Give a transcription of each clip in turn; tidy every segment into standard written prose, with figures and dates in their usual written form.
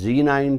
Z9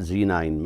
Z9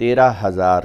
13,000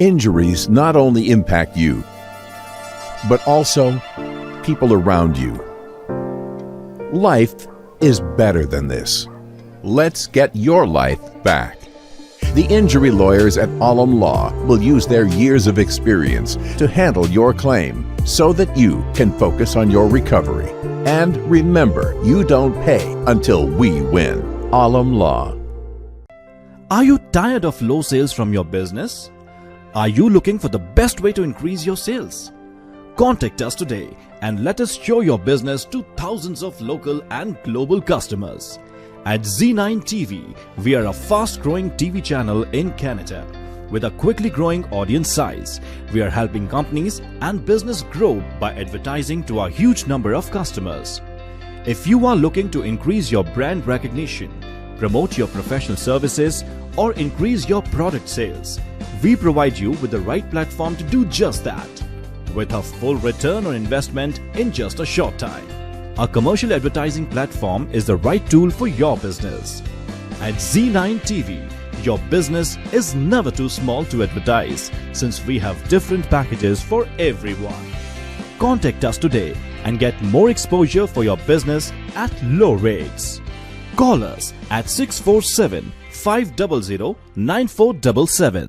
Injuries not only impact you, but also people around you. Life is better than this. Let's get your life back. The injury lawyers at Alam Law will use their years of experience to handle your claim so that you can focus on your recovery. And remember, you don't pay until we win. Alam Law. Are you tired of low sales from your business? Are you looking for the best way to increase your sales? Contact us today and let us show your business to thousands of local and global customers. At Z9 TV, we are a fast-growing TV channel in Canada. With a quickly growing audience size, we are helping companies and business grow by advertising to a huge number of customers. If you are looking to increase your brand recognition, promote your professional services, or increase your product sales, we provide you with the right platform to do just that, with a full return on investment in just a short time. Our commercial advertising platform is the right tool for your business. At Z9 TV, your business is never too small to advertise, since we have different packages for everyone. Contact us today and get more exposure for your business at low rates. Call us at 647-500-9477.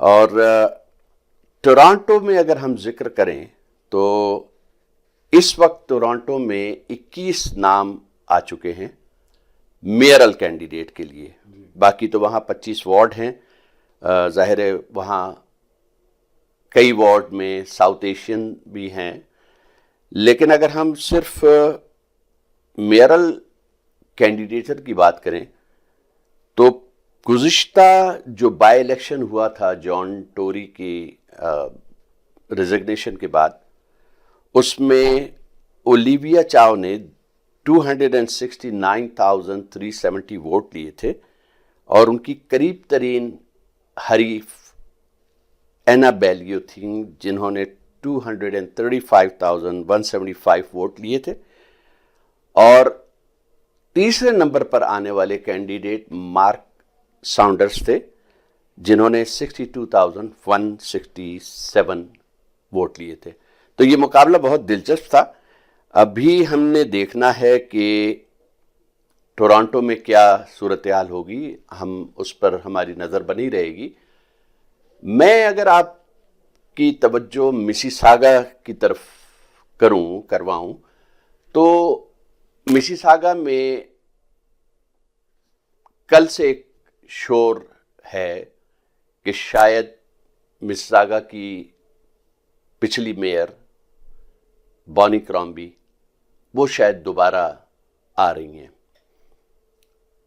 اور Toronto میں اگر ہم ذکر کریں تو اس وقت Toronto میں 21 نام آ چکے ہیں میئرل کینڈیڈیٹ کے لیے. باقی تو وہاں 25 وارڈ ہیں. ظاہر ہے وہاں کئی وارڈ میں ساؤتھ ایشین بھی ہیں، لیکن اگر ہم صرف میئرل کینڈیڈیٹر کی بات کریں تو گزشتہ جو بائی الیکشن ہوا تھا جان ٹوری کی ریزگنیشن کے بعد، اس میں اولیویا چاو نے 269,370 ووٹ لیے تھے، اور ان کی قریب ترین حریف اینا بیلیو تھیں جنہوں نے 235,175 ووٹ لیے تھے. اور تیسرے نمبر پر آنے والے کینڈیڈیٹ مارک ساؤنڈرز تھے جنہوں نے 62,167 ووٹ لیے تھے. تو یہ مقابلہ بہت دلچسپ تھا. ابھی ہم نے دیکھنا ہے کہ ٹورانٹو میں کیا صورتحال ہوگی، ہم اس پر ہماری نظر بنی رہے گی. میں اگر آپ کی توجہ مسیساگا کی طرف کرواؤں تو مسیساگا میں کل سے ایک شور ہے کہ شاید مسیساگا کی پچھلی میئر بونی کرامبی وہ شاید دوبارہ آ رہی ہیں.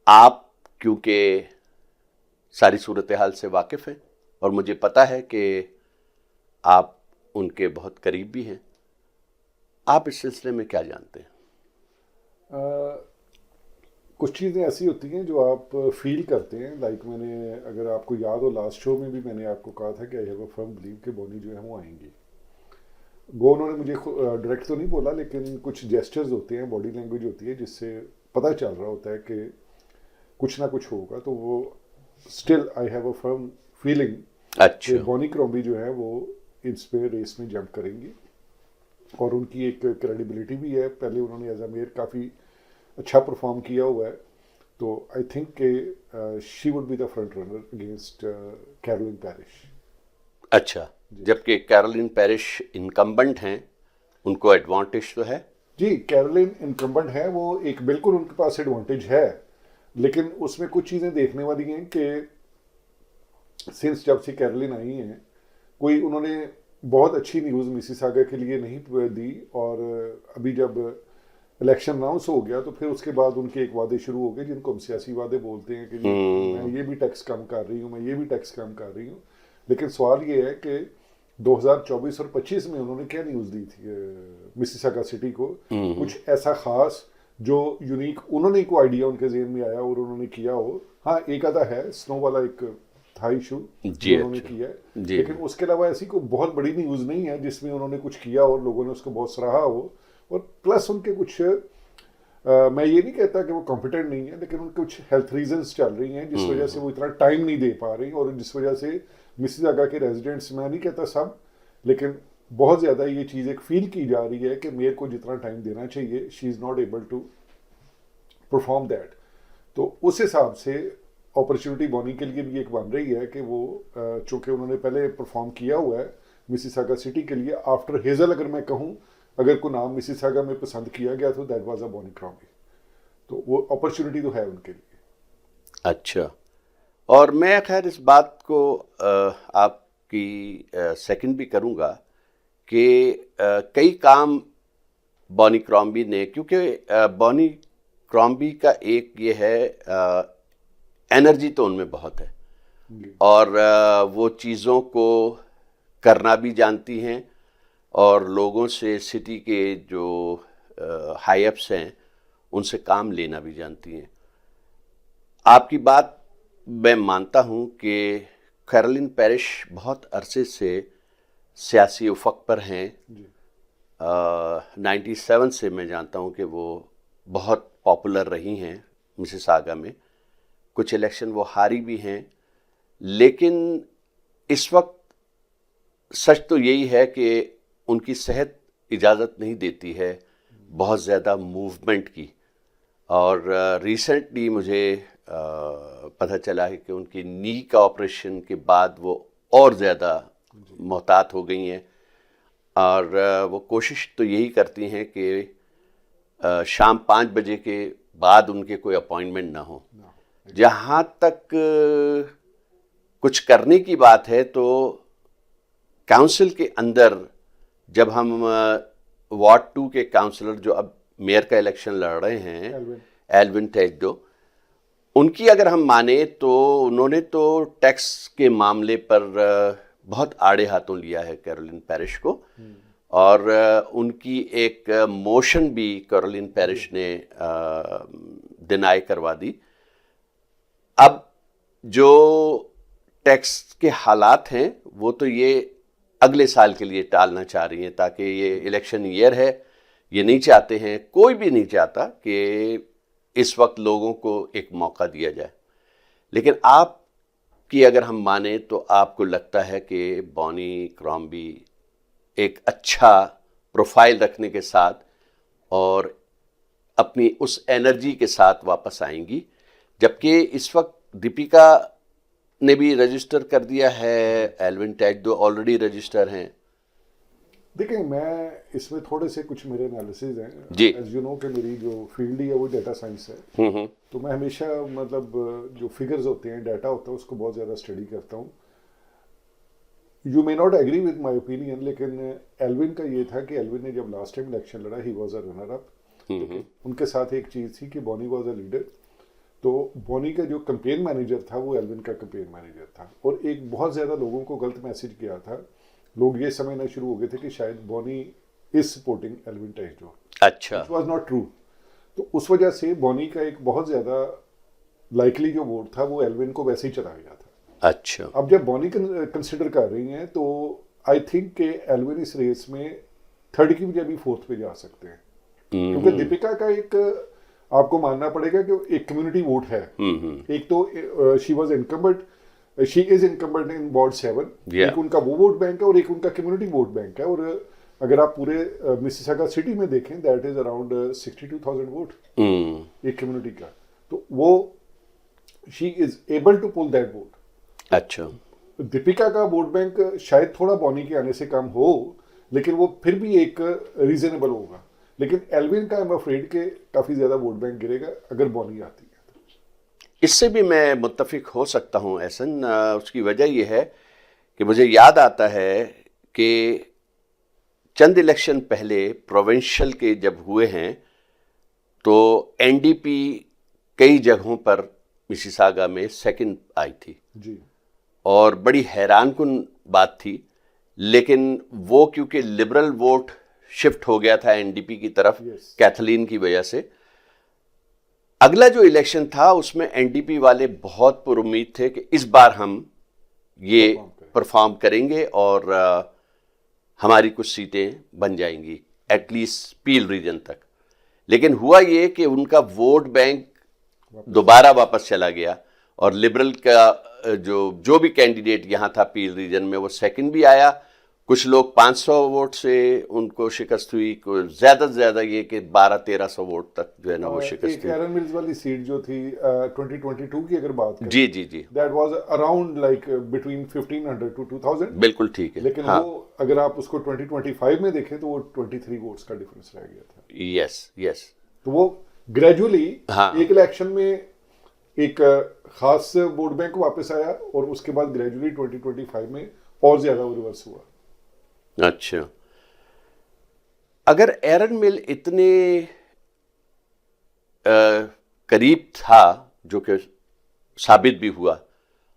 آپ کیونکہ ساری صورتحال سے واقف ہیں اور مجھے پتہ ہے کہ آپ ان کے بہت قریب بھی ہیں، آپ اس سلسلے میں کیا جانتے ہیں؟ کچھ چیزیں ایسی ہوتی ہیں جو آپ فیل کرتے ہیں. لائک میں نے، اگر آپ کو یاد ہو لاسٹ شو میں بھی میں نے آپ کو کہا تھا کہ I have a firm blue کہ بونی جو ہے وہ آئیں گی. وہ انہوں نے مجھے ڈائریکٹ تو نہیں بولا، لیکن کچھ جیسچرز ہوتے ہیں، باڈی لینگویج ہوتی ہے جس سے پتہ چل رہا ہوتا ہے کہ کچھ نہ کچھ ہوگا. تو وہ still I have a firm feeling کہ بونی کرامبی جو ہے وہ اس پہ ریس میں جمپ کریں گی، اور ان کی ایک کریڈیبلٹی بھی ہے. پہلے انہوں نے ایز اے میئر کافی اچھا پرفارم کیا ہوا ہے. تو آئی تھنک کہ she would be the front runner against Caroline Parish. اچھا، جبکہ کیرولین پیرش انکمبنٹ ہیں، ان کو ایڈوانٹیج تو ہے. جی، کیرولین انکمبنٹ ہے، وہ ایک بالکل ان کے پاس ایڈوانٹیج ہے، لیکن اس میں کچھ چیزیں دیکھنے والی ہیں کہ سنس جب سے کیرولین آئی ہیں کوئی انہوں نے بہت اچھی نیوز مسیساگا کے لیے نہیں دی. اور ابھی جب الیکشن اناؤنس ہو گیا تو پھر اس کے بعد ان کے ایک وعدے شروع ہو گئے جن کو ہم سیاسی وعدے بولتے ہیں کہ میں یہ بھی ٹیکس کم کر رہی ہوں، میں یہ بھی ٹیکس کم کر رہی ہوں. لیکن سوال یہ ہے کہ 2024 اور 25 میں انہوں نے کیا نیوز دی تھی مسیساگا سٹی کو؟ کچھ ایسا خاص جو یونیک انہوں نے کوئی آئیڈیا ان کے ذہن میں آیا اور انہوں نے کیا ہو. ہاں ایک آدھا ہے، سنو والا ایک تھا ایشو جو انہوں نے کیا ہے، لیکن اس کے علاوہ ایسی کوئی بہت بڑی نیوز نہیں ہے جس میں انہوں نے کچھ کیا اور لوگوں نے اس کو بہت سراہا ہو. اور پلس ان کے کچھ میں یہ نہیں کہتا کہ وہ کمپیٹنٹ نہیں ہے، لیکن ان کے کچھ ہیلتھ ریزنس چل رہی ہیں جس وجہ سے وہ اتنا ٹائم نہیں دے پا رہی، اور جس وجہ سے مسیساگا کے ریزیڈنٹس، میں نہیں کہتا سب، لیکن بہت زیادہ یہ چیز ایک فیل کی جا رہی ہے کہ میئر کو جتنا ٹائم دینا چاہیے she is not able to perform that. تو اس حساب سے اپرچونٹی بونی کے لیے بھی ایک بن رہی ہے کہ وہ چونکہ انہوں نے پہلے پرفارم کیا ہوا ہے مسیساگا سٹی کے لیے آفٹر ہیزل، اگر میں کہوں اگر کوئی نام مسیساگا میں پسند کیا گیا تو دیٹ واز اے بونی کرامبی. تو وہ اپرچونٹی تو ہے ان کے لیے. اچھا، اور میں خیر اس بات کو آپ کی سیکنڈ بھی کروں گا کہ کئی کام بونی کرامبی نے، کیونکہ بونی کرامبی کا ایک یہ ہے انرجی تو ان میں بہت ہے، اور وہ چیزوں کو کرنا بھی جانتی ہیں، اور لوگوں سے سٹی کے جو ہائی اپس ہیں ان سے کام لینا بھی جانتی ہیں. آپ کی بات میں مانتا ہوں کہ کیرولین پیرش بہت عرصے سے سیاسی افق پر ہیں. 97 سے میں جانتا ہوں کہ وہ بہت پاپولر رہی ہیں مسیساگا میں. کچھ الیکشن وہ ہاری بھی ہیں، لیکن اس وقت سچ تو یہی ہے کہ ان کی صحت اجازت نہیں دیتی ہے بہت زیادہ موومنٹ کی. اور ریسنٹلی مجھے پتہ چلا ہے کہ ان کی نی کا آپریشن کے بعد وہ اور زیادہ محتاط ہو گئی ہیں، اور وہ کوشش تو یہی کرتی ہیں کہ شام 5 بجے کے بعد ان کے کوئی اپوائنٹمنٹ نہ ہو. جہاں تک کچھ کرنے کی بات ہے تو کاؤنسل کے اندر جب ہم وارڈ 2 کے کاؤنسلر جو اب میئر کا الیکشن لڑ رہے ہیں، ایلون ٹیجڈو، ان کی اگر ہم مانیں تو انہوں نے تو ٹیکس کے معاملے پر بہت آڑے ہاتھوں لیا ہے کیرولین پیرش کو، اور ان کی ایک موشن بھی کیرولین پیرش نے ڈینائی کروا دی. اب جو ٹیکس کے حالات ہیں وہ تو یہ اگلے سال کے لیے ٹالنا چاہ رہی ہیں، تاکہ یہ الیکشن ایئر ہے، یہ نہیں چاہتے ہیں، کوئی بھی نہیں چاہتا کہ اس وقت لوگوں کو ایک موقع دیا جائے. لیکن آپ کی اگر ہم مانیں تو آپ کو لگتا ہے کہ بونی کرامبی ایک اچھا پروفائل رکھنے کے ساتھ اور اپنی اس انرجی کے ساتھ واپس آئیں گی، جبکہ اس وقت دیپیکا نے بھی رجسٹر کر دیا ہے، ایلون ٹیجڈو آلریڈی رجسٹر ہیں. دیکھیں میں اس میں تھوڑے سے کچھ میرے انالیسز ہیں. جی، ایز یو نو کہ میری جو فیلڈ ہی ہے وہ ڈیٹا سائنس ہے، تو میں ہمیشہ مطلب جو فگرز ہوتے ہیں، ڈیٹا ہوتا ہے، اس کو بہت زیادہ اسٹڈی کرتا ہوں. You may not agree with my opinion, لیکن ایلون کا یہ تھا کہ ایلون نے جب لاسٹ ٹائم الیکشن لڑا he was a runner up. ان کے ساتھ ایک چیز تھی کہ بونی واز اے لیڈر، تو بونی کا جو کمپین مینیجر تھا وہ ایلون کا کمپین مینیجر تھا، اور ایک بہت زیادہ لوگوں کو غلط میسج کیا تھا. لوگ یہ سمجھنا شروع ہو گئے تھے کہ شاید بونی از سپورٹنگ ایلون ٹیجڈو. اچھا، اٹ واز ناٹ ٹرو. تو اس وجہ سے بونی کا ایک بہت زیادہ لائکلی جو ووٹ تھا وہ ایلون کو ویسے ہی چلا گیا تھا. اچھا، اب جب بونی کنسیڈر کر رہی ہیں تو آئی تھنک کہ ایلون اس ریس میں 3rd کی بجائے بھی 4th پہ جا سکتے ہیں، کیونکہ دیپیکا کا ایک آپ کو ماننا پڑے گا کہ ایک کمیونٹی ووٹ ہے. ایک تو she was incumbent, she is incumbent in ward 7، ایک ان کا وہ ووٹ بینک ہے اور ایک ان کا کمیونٹی ووٹ بینک ہے. اور اگر آپ پورے مسیساگا سٹی میں دیکھیں دیٹ از اراؤنڈ 62,000 ووٹ ایک کمیونٹی کا، تو وہ she is able to pull that vote. اچھا، دیپیکا کا ووٹ بینک شاید تھوڑا بونی کے آنے سے کم ہو، لیکن وہ پھر بھی ایک ریزنیبل ہوگا. لیکن ایلون کا ایم افریڈ کہ کافی زیادہ ووٹ بینک گرے گا اگر بونی آتی ہے. اس سے بھی میں متفق ہو سکتا ہوں احسن. اس کی وجہ یہ ہے کہ مجھے یاد آتا ہے کہ چند الیکشن پہلے پروونشل کے جب ہوئے ہیں تو این ڈی پی کئی جگہوں پر مسیساگا میں 2nd آئی تھی، جی، اور بڑی حیران کن بات تھی. لیکن وہ کیونکہ لبرل ووٹ شفٹ ہو گیا تھا این ڈی پی کی طرف کیتھلین کی وجہ سے، اگلا جو الیکشن تھا اس میں این ڈی پی والے بہت پر امید تھے کہ اس بار ہم یہ پرفارم کریں گے اور ہماری کچھ سیٹیں بن جائیں گی ایٹ لیسٹ پیل ریجن تک. لیکن ہوا یہ کہ ان کا ووٹ بینک دوبارہ واپس چلا گیا، اور لبرل کا جو بھی کینڈیڈیٹ یہاں تھا پیل ریجن میں وہ 2nd بھی آیا. کچھ لوگ 500 ووٹ سے ان کو شکست ہوئی، زیادہ سے زیادہ یہ کہ 1200-1300 ووٹ تک جو ہے نا وہ شکست ہوئی. ایرن ملز والی سیٹ جو تھی 2022 کی اگر بات کریں، جی جی جی، that was around like between 1500 to 2000. بالکل ٹھیک ہے. لیکن وہ اگر آپ اس کو 2025 میں دیکھیں تو وہ 23 ووٹس کا ڈفرنس رہ گیا تھا. یس یس. تو وہ گریجولی ایک الیکشن میں ایک خاص ووٹ بینک واپس آیا، اور اس کے بعد گریجولی 2025 میں اور زیادہ وہ ریورس ہوا. اچھا، اگر ایرن مل اتنے قریب تھا، جو کہ ثابت بھی ہوا،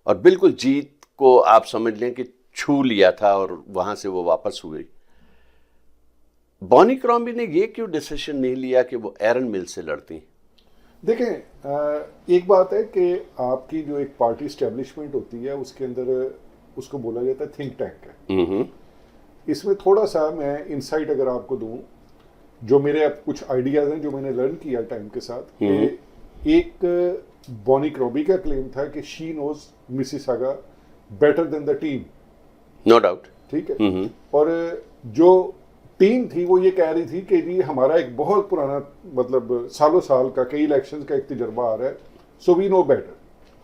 اور بالکل جیت کو آپ سمجھ لیں کہ چھو لیا تھا اور وہاں سے وہ واپس ہوئی، بونی کرامبی نے یہ کیوں ڈیسیشن نہیں لیا کہ وہ ایرن مل سے لڑتی؟ دیکھیں ایک بات ہے کہ آپ کی جو ایک پارٹی اسٹیبلشمنٹ ہوتی ہے اس کے اندر اس کو بولا جاتا ہے تھنک ٹینک ہے. اس میں تھوڑا سا میں انسائٹ اگر آپ کو دوں، جو میرے اب کچھ آئیڈیاز ہیں جو میں نے لرن کیا ٹائم کے ساتھ، کہ ایک بونی کرامبی کا کلیم تھا کہ she knows Mississauga better than the team. No doubt. ٹھیک ہے. اور جو ٹیم تھی وہ یہ کہہ رہی تھی کہ جی ہمارا ایک بہت پرانا مطلب سالوں سال کا کئی الیکشنز کا ایک تجربہ آ رہا ہے، سو وی نو بیٹر.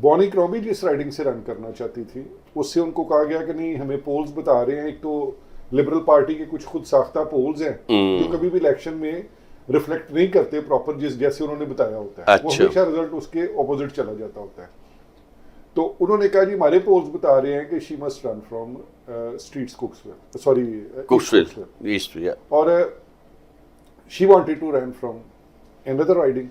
بونی کرومبی جس رائڈنگ سے رن کرنا چاہتی تھی اس سے ان کو کہا گیا کہ نہیں ہمیں پولز بتا رہے ہیں, ایک تو لبرل پارٹی کے کچھ خود ساختہ پولز ہیں جو کبھی بھی الیکشن میں ریفلیکٹ نہیں کرتے پراپر جیسے انہوں نے بتایا ہوتا ہے, وہ ہمیشہ رزلٹ اس کے اپوزٹ چلا جاتا ہوتا ہے. تو انہوں نے کہا جی ہمارے پولز بتا رہے ہیں کہ she must run from Streets Cooksville, sorry Cooksville, اور she wanted to run from اندر رائڈنگ.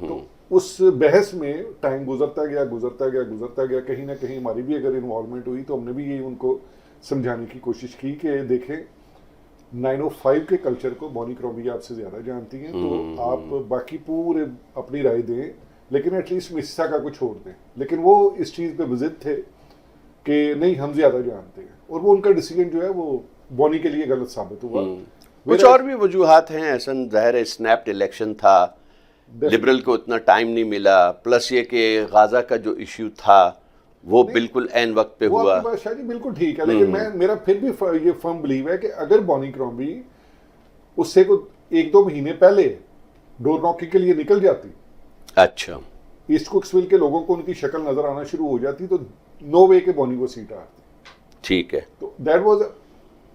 تو اس بحث میں ٹائم گزرتا گیا, کہیں نہ کہیں ہماری بھی اگر انوالومنٹ ہوئی تو ہم نے بھی یہی ان کو سمجھانے کی کوشش کی کہ دیکھیں 905 کے کلچر کو بونی کرومبی آپ سے زیادہ جانتی ہیں, تو آپ باقی پورے اپنی رائے دیں لیکن ایٹ لیسٹ مسیساگا کو چھوڑ دیں. لیکن وہ اس چیز پہ ضد تھے کہ نہیں ہم زیادہ جانتے ہیں, اور وہ ان کا ڈیسیجن جو ہے وہ بونی کے لیے غلط ثابت ہوا. کچھ اور بھی وجوہات ہیں احسن, ظاہر ہے اسنیپڈ الیکشن تھا, لبرل کو اتنا ٹائم نہیں ملا, پلس یہ کہ غازہ کا جو ایشو تھا وہ بالکل عین وقت پہ ہوا. شاہ جی بالکل ٹھیک ہے, لیکن میرا پھر بھی یہ فرم بلیو ہے کہ اگر بونی کرومبی اس سے کوئی 1-2 مہینے پہلے ڈور ناکی کے لیے نکل جاتی, اچھا, ایسٹ کوکسویل کے لوگوں کو ان کی شکل نظر آنا شروع ہو جاتی, تو نو وے کہ بونی کو سیٹ آتی. ٹھیک ہے, تو that was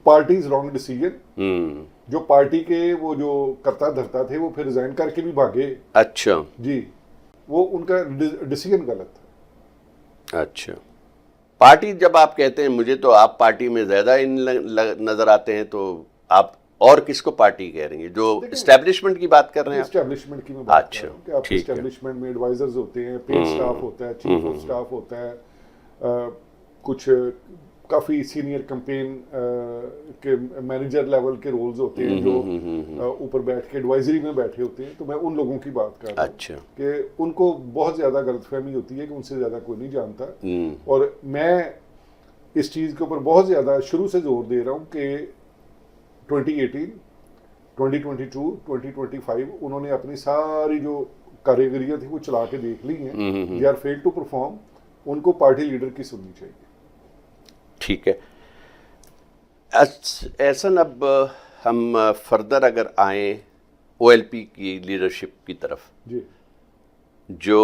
parties wrong decision. جو پارٹی کے وہ جو کرتا دھرتا تھے وہ پھر ریزائن کر کے بھی بھاگے. اچھا جی, وہ ان کا ڈیسیجن غلط تھا. اچھا, پارٹی جب آپ کہتے ہیں, مجھے تو آپ پارٹی میں زیادہ نظر آتے ہیں, تو آپ اور کس کو پارٹی کہہ رہی ہیں؟ جو اسٹیبلشمنٹ کی بات کر رہے ہیں, اسٹیبلشمنٹ کی میں بات کر رہا ہوں کہ آپ اسٹیبلشمنٹ میں ایڈوائزرز ہوتے ہیں, پیڈ سٹاف ہوتا ہے, چیف آف سٹاف ہوتا ہے, کچھ کافی سینئر کمپین کے مینیجر لیول کے رولز ہوتے ہیں جو اوپر بیٹھ کے ایڈوائزری میں بیٹھے ہوتے ہیں. تو میں ان لوگوں کی بات کر رہا ہوں کہ ان کو بہت زیادہ غلط فہمی ہوتی ہے کہ ان سے زیادہ کوئی نہیں جانتا. اور میں اس چیز کے اوپر بہت زیادہ شروع سے زور دے رہا ہوں کہ 2018, 2022, 2025 انہوں نے اپنی ساری جو کاریگریاں تھیں وہ چلا کے دیکھ لی ہیں. They are fail to perform. ان کو پارٹی لیڈر کی سننی چاہیے. ٹھیک ہے احسن, اب ہم فردر اگر آئیں او ایل پی کی لیڈرشپ کی طرف, جی, جو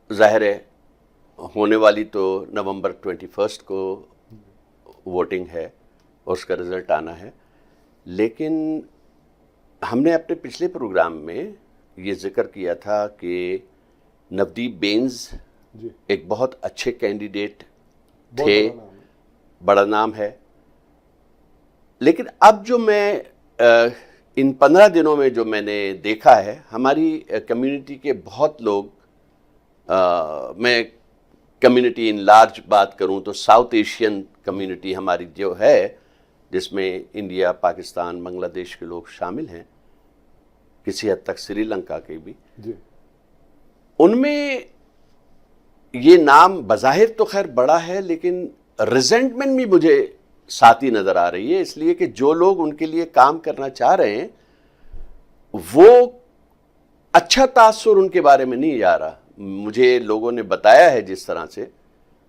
ظاہر ہے ہونے والی تو نومبر 21 کو ووٹنگ ہے اور اس کا رزلٹ آنا ہے, لیکن ہم نے اپنے پچھلے پروگرام میں یہ ذکر کیا تھا کہ نودیپ بینز ایک بہت اچھے کینڈیڈیٹ تھے, بڑا نام ہے, لیکن اب جو میں ان 15 دنوں میں جو میں نے دیکھا ہے, ہماری کمیونٹی کے بہت لوگ, میں کمیونٹی ان لارج بات کروں تو ساؤتھ ایشین کمیونٹی ہماری جو ہے, جس میں انڈیا, پاکستان, بنگلہ دیش کے لوگ شامل ہیں, کسی حد تک سری لنکا کے بھی, ان میں یہ نام بظاہر تو خیر بڑا ہے, لیکن ریزنٹمنٹ بھی مجھے ساتھی نظر آ رہی ہے, اس لیے کہ جو لوگ ان کے لیے کام کرنا چاہ رہے ہیں وہ اچھا تاثر ان کے بارے میں نہیں جا رہا. مجھے لوگوں نے بتایا ہے جس طرح سے.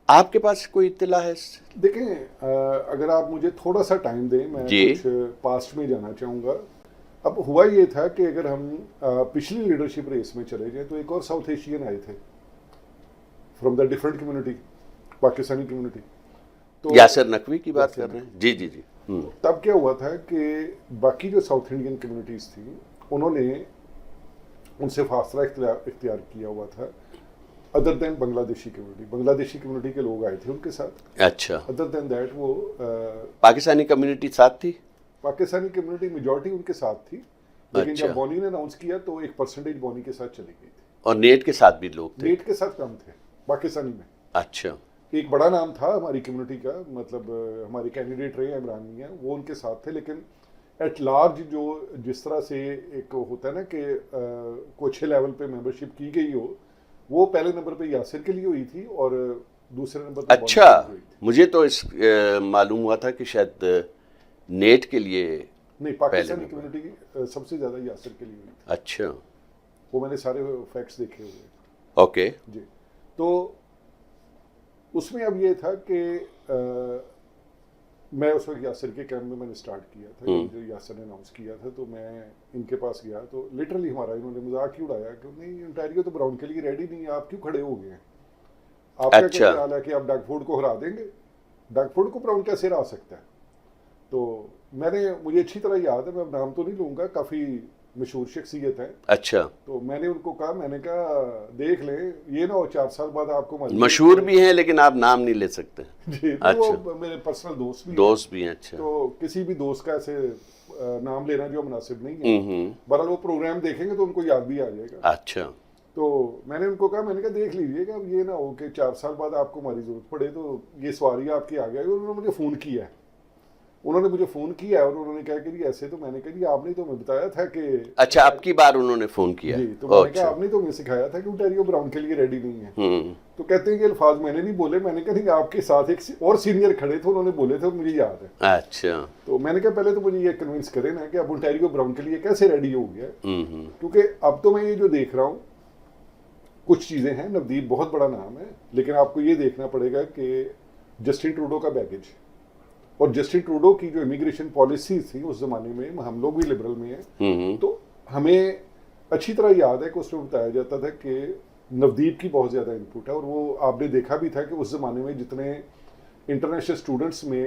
آپ کے پاس کوئی اطلاع ہے؟ دیکھیں, اگر آپ مجھے تھوڑا سا ٹائم دیں, میں کچھ پاسٹ میں جانا چاہوں گا. اب ہوا یہ تھا کہ اگر ہم پچھلی لیڈرشپ ریس میں چلے جائیں تو ایک اور ساؤتھ ایشین آئے تھے from the different community, Pakistani community. تو یاسر نقوی کی بات کر رہے ہیں؟ جی جی جی. تب کیا ہوا تھا کہ باقی جو ساؤتھ انڈین کمیونٹیز تھیں انہوں نے ان سے فاصلہ اختیار کیا ہوا تھا, ادر دین بنگلہ دیشی کمیونٹی. بنگلہ دیشی کمیونٹی کے لوگ آئے تھے ان کے ساتھ. اچھا, ادر دین دیٹ وہ پاکستانی کمیونٹی ساتھ تھی. پاکستانی کمیونٹی میجورٹی ان کے ساتھ تھی, لیکن جب بونی نے اناؤنس کیا تو 1% بونی کے ساتھ چلی گئی تھی. اور نیٹ کے ساتھ بھی لوگ تھے؟ نیٹ کے ساتھ کم تھے پاکستانی میں. اچھا, ایک بڑا نام تھا ہماری کمیونٹی کا, مطلب ہمارے کینڈیڈیٹ رہے عمران میاں, وہ ان کے ساتھ تھے. لیکن ایٹ لارج جو جس طرح سے ایک ہوتا ہے نا کہ کوئی اچھے لیول پہ ممبرشپ کی گئی ہو, وہ پہلے نمبر پہ یاسر کے لیے ہوئی تھی اور دوسرے نمبر پہ. اچھا, مجھے تو اس معلوم ہوا تھا کہ شاید نیٹ کے لیے نہیں, پاکستانی کمیونٹی سب سے زیادہ یاسر کے لیے ہوئی تھی. اچھا, وہ میں نے سارے فیکٹس دیکھے ہوئے. اوکے جی. تو اس میں اب یہ تھا کہ میں اس وقت یاسر کے کیمپ میں نے اسٹارٹ کیا تھا، جو یاسر نے اناؤنس کیا تھا، تو میں ان کے پاس گیا تو لٹرلی ہمارا انہوں نے مذاق ہی اڑایا کہ نہیں انٹیریو تو براؤن کے لیے ریڈی نہیں ہے، آپ کیوں کھڑے ہو گئے ہیں، آپ کا کیا خیال ہے کہ آپ ڈگ فورڈ کو ہرا دیں گے، ڈگ فورڈ کو براؤن کیسے ہرا سکتا ہے؟ تو مجھے اچھی طرح یاد ہے، میں اب نام تو نہیں لوں گا، کافی مشہور شخصیت ہے. اچھا. تو میں نے ان کو کہا، میں نے کہا دیکھ لیں یہ نہ ہو 4 سال بعد آپ کو مشہور بھی ہیں لیکن آپ نام نہیں لے سکتے. جی وہ میرے پرسنل دوست بھی ہیں. اچھا. تو کسی بھی دوست کا ایسے نام لینا جو مناسب نہیں ہے. بہرحال وہ پروگرام دیکھیں گے تو ان کو یاد بھی آ جائے گا. اچھا. تو میں نے ان کو کہا، میں نے کہا دیکھ لیجیے گا، اب یہ نہ ہو کہ 4 سال بعد آپ کو ہماری ضرورت پڑے تو یہ سواری آپ کی آ گیا. انہوں نے مجھے فون کیا ہے، اور انہوں نے کہا کہ جی ایسے، تو میں نے کہا جی آپ نے تو ہمیں بتایا تھا کہ اچھا اب کی بار انہوں نے فون کیا. جی تو میں نے کہا آپ نے تو ہمیں سکھایا تھا کہ انٹیریو براؤن کے لیے ریڈی نہیں ہے. تو کہتے ہیں کہ الفاظ میں نے نہیں بولے، میں نے کہا نہیں آپ کے ساتھ ایک اور سینئر کھڑے تھے، انہوں نے بولے تھے، مجھے یاد ہے. اچھا. تو میں نے کہا پہلے تو مجھے یہ کنوینس کریں نا کہ اب انٹیریو براؤن کے لیے کیسے ریڈی ہو گیا، کیونکہ اب تو میں یہ جو دیکھ رہا ہوں کچھ چیزیں ہیں. نودیپ بہت بڑا نام ہے، لیکن آپ کو یہ دیکھنا پڑے گا کہ جسٹن ٹروڈو کا بیگیج اور جسٹن ٹروڈو کی جو امیگریشن پالیسیز تھی اس زمانے میں، ہم لوگ بھی لبرل میں ہیں، تو ہمیں اچھی طرح یاد ہے کہ اس میں بتایا جاتا تھا کہ نودیپ کی بہت زیادہ انپٹ ہے. اور وہ آپ نے دیکھا بھی تھا کہ اس زمانے میں جتنے انٹرنیشنل اسٹوڈنٹس میں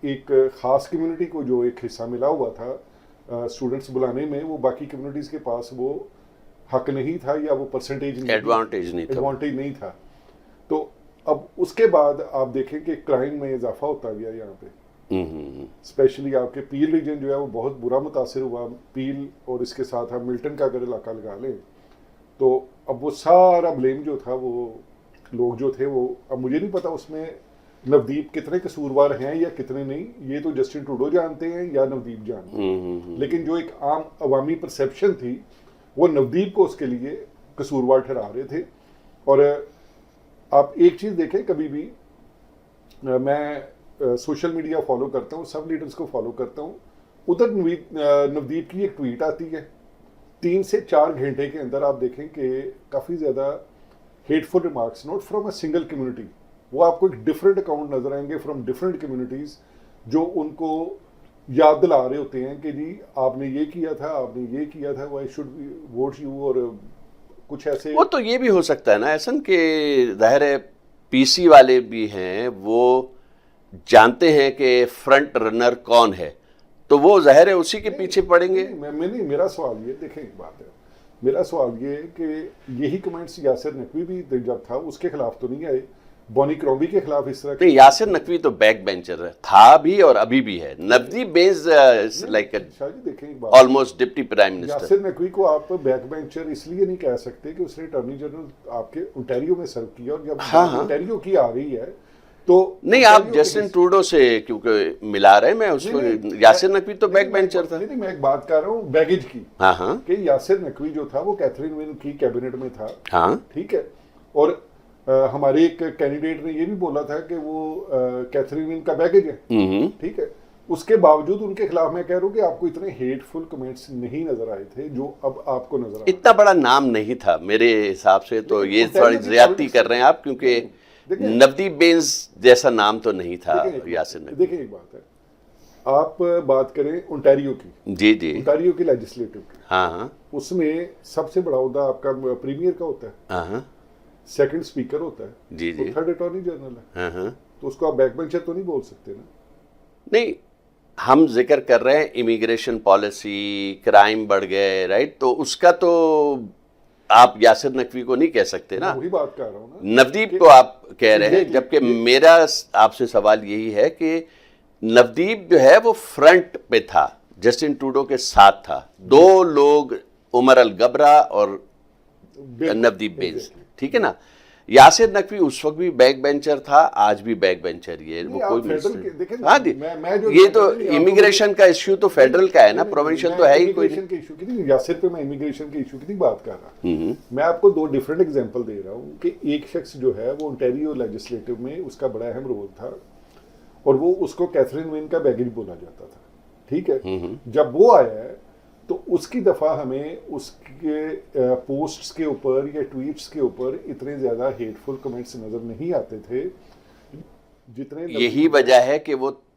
ایک خاص کمیونٹی کو جو ایک حصہ ملا ہوا تھا اسٹوڈنٹس بلانے میں، وہ باقی کمیونٹیز کے پاس وہ حق نہیں تھا یا وہ پرسنٹیج ایڈوانٹیج نہیں تھا. تو اب اس کے بعد آپ دیکھیں کہ کرائم میں اضافہ ہوتا گیا یہاں پہ، اسپیشلی آپ کے پیل ریجن جو ہے وہ بہت برا متاثر ہوا. پیل اور اس کے ساتھ ہم ملٹن کا اگر علاقہ لگا لیں تو اب وہ سارا بلیم جو تھا، وہ لوگ جو تھے وہ، اب مجھے نہیں پتا اس میں نودیپ کتنے قصوروار ہیں یا کتنے نہیں، یہ تو جسٹن ٹروڈو جانتے ہیں یا نودیپ جانتے ہیں. لیکن جو ایک عام عوامی پرسیپشن تھی وہ نودیپ کو اس کے لیے قصوروار ٹھہرا رہے تھے. اور آپ ایک چیز دیکھیں، کبھی بھی میں سوشل میڈیا فالو کرتا ہوں، سب لیڈرز کو فالو کرتا ہوں، ادھر نودیپ کی ایک ٹویٹ آتی ہے 3 سے 4 گھنٹے کے اندر آپ دیکھیں کہ کافی زیادہ hateful remarks, not from a single community. وہ آپ کو ایک ڈفرینٹ اکاؤنٹ نظر آئیں گے فرام ڈفرینٹ کمیونٹیز، جو ان کو یاد دلا رہے ہوتے ہیں کہ جی آپ نے یہ کیا تھا، آپ نے یہ کیا تھا، why should we vote you, اور کچھ ایسے. وہ تو یہ بھی ہو سکتا ہے نا ایسن کہ ظاہر ہے پی سی والے بھی ہیں، وہ جانتے ہیں کہ فرنٹ رنر کون ہے، تو وہ ظاہر ہے اسی کے پیچھے پڑیں گے. نہیں، میرا سوال یہ، دیکھیں ایک بات ہے، میرا سوال یہ ہے کہ یہی کمنٹس یاسر نقوی بھی جب تھا اس کے خلاف تو نہیں آئے، بونی کرومبی کے خلاف اس طرح. یاسر نقوی تو بیک بینچر تھا بھی اور ابھی بھی ہے. Navdeep Bains like almost deputy prime minister. Yasir Naqvi کو آپ بیک بینچر اس لیے نہیں کہہ سکتے کہ اس نے اٹارنی جنرل آپ کے انٹیریو میں سرو کیا، اور جب انٹیریو کی آ رہی ہے تو نہیں، آپ جسٹن ٹروڈو سے کیونکہ ملا رہے، میں اس کو یاسر نقوی تو بیک بینچر تھا. نہیں، میں ایک بات کر رہا ہوں بیگیج کی، کہ یاسر نقوی جو تھا وہ کیتھرین ون کی کیبنٹ میں تھا، ٹھیک ہے، اور ہمارے ایک کینڈیڈیٹ نے یہ بھی بولا تھا کہ وہ کیتھرین ون کا بیگیج ہے، ٹھیک ہے. اس کے باوجود ان کے خلاف میں کہہ رہا ہوں کہ آپ کو اتنے ہیٹ فل کمنٹس نہیں نظر آئے تھے جو اب آپ کو نظر آئے. اتنا بڑا نام نہیں تھا میرے حساب سے، تو یہ تھوڑی زیادتی کر رہے ہیں آپ، کیونکہ نودیپ بینز جیسا نام تو نہیں تھا یاسر نقوی. دیکھیں ایک بات ہے، آپ بات کریں انٹیریو کی، جی انٹیریو کی لیجسلیٹو کی، ہاں، اس میں سب سے بڑا عہدہ آپ کا پریمیئر کا ہوتا ہے، سیکنڈ اسپیکر ہوتا ہے، جی، تھرڈ اٹارنی جنرل ہے، تو اس کو آپ بیک بینچر تو نہیں بول سکتے نا. نہیں، ہم ذکر کر رہے ہیں امیگریشن پالیسی، کرائم بڑھ گئے، رائٹ، تو اس کا تو آپ یاسر نقوی کو نہیں کہہ سکتے نا، وہی بات کر رہا ہوں نا، نودیپ کو آپ کہہ رہے ہیں. جبکہ میرا آپ سے سوال یہی ہے کہ نودیپ جو ہے وہ فرنٹ پہ تھا، جسٹن ٹروڈو کے ساتھ تھا، 2 لوگ، عمر الگبرا اور نودیپ بینز، ٹھیک ہے نا. یاسر نقوی اس وقت بھی بیک بینچر تھا، آج بھی بیک بینچر ہی ہے. وہ کوئی ہاں جی، یہ تو امیگریشن کا ایشو تو فیڈرل کا ہے نا، پروونشل تو ہے ہی کوئی نہیں. یاسر پہ میں امیگریشن کے ایشو کی نہیں بات کر رہا، میں آپ کو 2 ڈفرینٹ ایگزامپل دے رہا ہوں کہ ایک شخص جو ہے وہ انٹیریو لیجسلیٹو میں اس کا بڑا اہم رول تھا، اور وہ اس کو کیتھرین ون کا بیگیج بولا جاتا تھا، ٹھیک ہے. جب وہ آیا ہے تو اس کی دفعہ ہمیں اس کے پوسٹس کے اوپر یا ٹویٹس کے اوپر اتنے زیادہ ہیٹ فل کمنٹس نظر نہیں آتے تھے جتنے. یہی وجہ ہے کہ وہ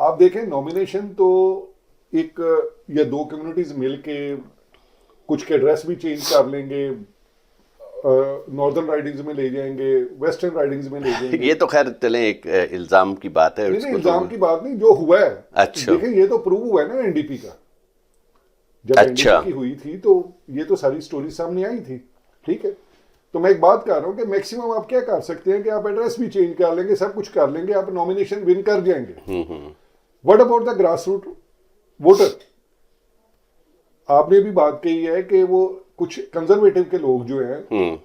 آپ دیکھیں نامینیشن تو ایک یا دو کمیونٹیز مل کے کچھ کے ایڈریس بھی چینج کر لیں گے, ناردرن رائڈنگز میں لے جائیں گے, ویسٹرن رائڈنگز میں لے جائیں گے. یہ تو خیر چلیں ایک الزام کی بات ہے. نہیں الزام کی بات نہیں, جو ہوا ہے. اچھا دیکھیں یہ تو پروو ہوا ہے نا این ڈی پی کا, جب این ڈی پی کی ہوئی تھی تو یہ تو ساری سٹوری سامنے آئی تھی. ٹھیک ہے, تو میں ایک بات کر رہا ہوں کہ میکسیمم آپ کیا کر سکتے ہیں کہ آپ ایڈریس بھی چینج کر لیں گے, سب کچھ کر لیں گے, آپ نامینیشن ون کر جائیں گے. What about the grass root voter? آپ نے بھی بات کہی ہے کہ وہ کچھ کنزرویٹو کے لوگ جو ہیں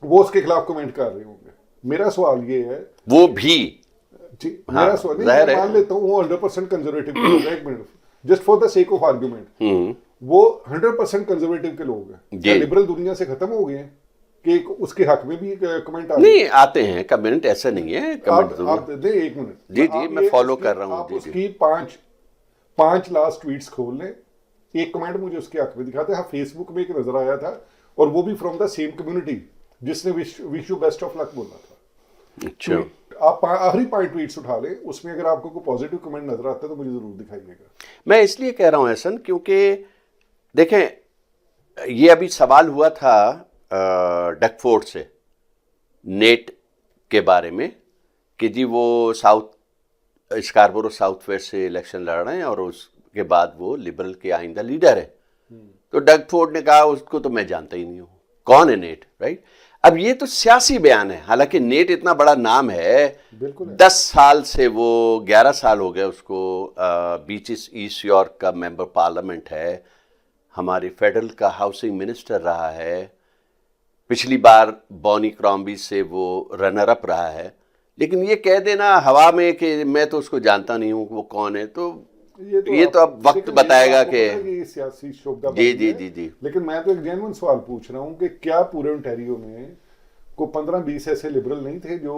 وہ اس کے خلاف کمنٹ کر رہے ہوں گے. میرا سوال یہ ہے, وہ بھی میرا سوال نہیں, میں مان لیتا ہوں وہ 100% کنزرویٹو کے لوگ ہیں. ایک minute, just for the sake of argument, وہ 100% کنزرویٹو کے لوگ ہیں. کیا لبرل دنیا سے ختم ہو گئے ہیں کہ اس کے حق میں بھی کمنٹ نہیں آتے ہیں؟ کمنٹ ایسا نہیں ہے. آپ دیں ایک منٹ, جی جی میں فالو کر رہا ہوں. آپ اس کی 5 لاسٹ ٹویٹس کھول لیں, ایک کمنٹ مجھے اس کے حق میں دکھاتے ہیں. ہاں فیس بک میں ایک نظر آیا تھا, اور وہ بھی فرام دا سیم کمیونٹی جس نے وش یو بیسٹ آف لک بولا تھا. اچھا آپ آخری 5 ٹویٹس اٹھا لیں, اس میں اگر آپ کو کوئی پازیٹیو کمنٹ نظر آتا ہے تو مجھے ضرور دکھائیے گا. میں اس لیے کہہ رہا ہوں احسن, کیونکہ دیکھیں یہ ابھی سوال ہوا تھا ڈک فورڈ سے نیٹ کے بارے میں کہ جی وہ اسکاربورو ساؤتھ ویسٹ سے الیکشن لڑ رہے ہیں اور اس کے بعد وہ لبرل کے آئندہ لیڈر ہے. تو ڈگ فورڈ نے کہا اس کو تو میں جانتا ہی نہیں ہوں, کون ہے نیٹ, رائٹ. اب یہ تو سیاسی بیان ہے, حالانکہ نیٹ اتنا بڑا نام ہے, 10 سال سے وہ 11 سال ہو گئے اس کو بیچز ایسٹ یارک کا ممبر پارلیمنٹ ہے, ہماری فیڈرل کا ہاؤسنگ منسٹر رہا ہے, پچھلی بار بونی کرامبی سے وہ رنر اپ رہا ہے. لیکن یہ کہہ دینا ہوا میں کہ میں تو اس کو جانتا نہیں ہوں وہ کون ہے, تو یہ تو اب وقت بتائے گا کہ سیاسی شعبہ. جی جی جی جی. لیکن میں تو ایک جینوئن سوال پوچھ رہا ہوں کہ کیا پورے انٹیریو میں کو 15-20 ایسے لبرل نہیں تھے جو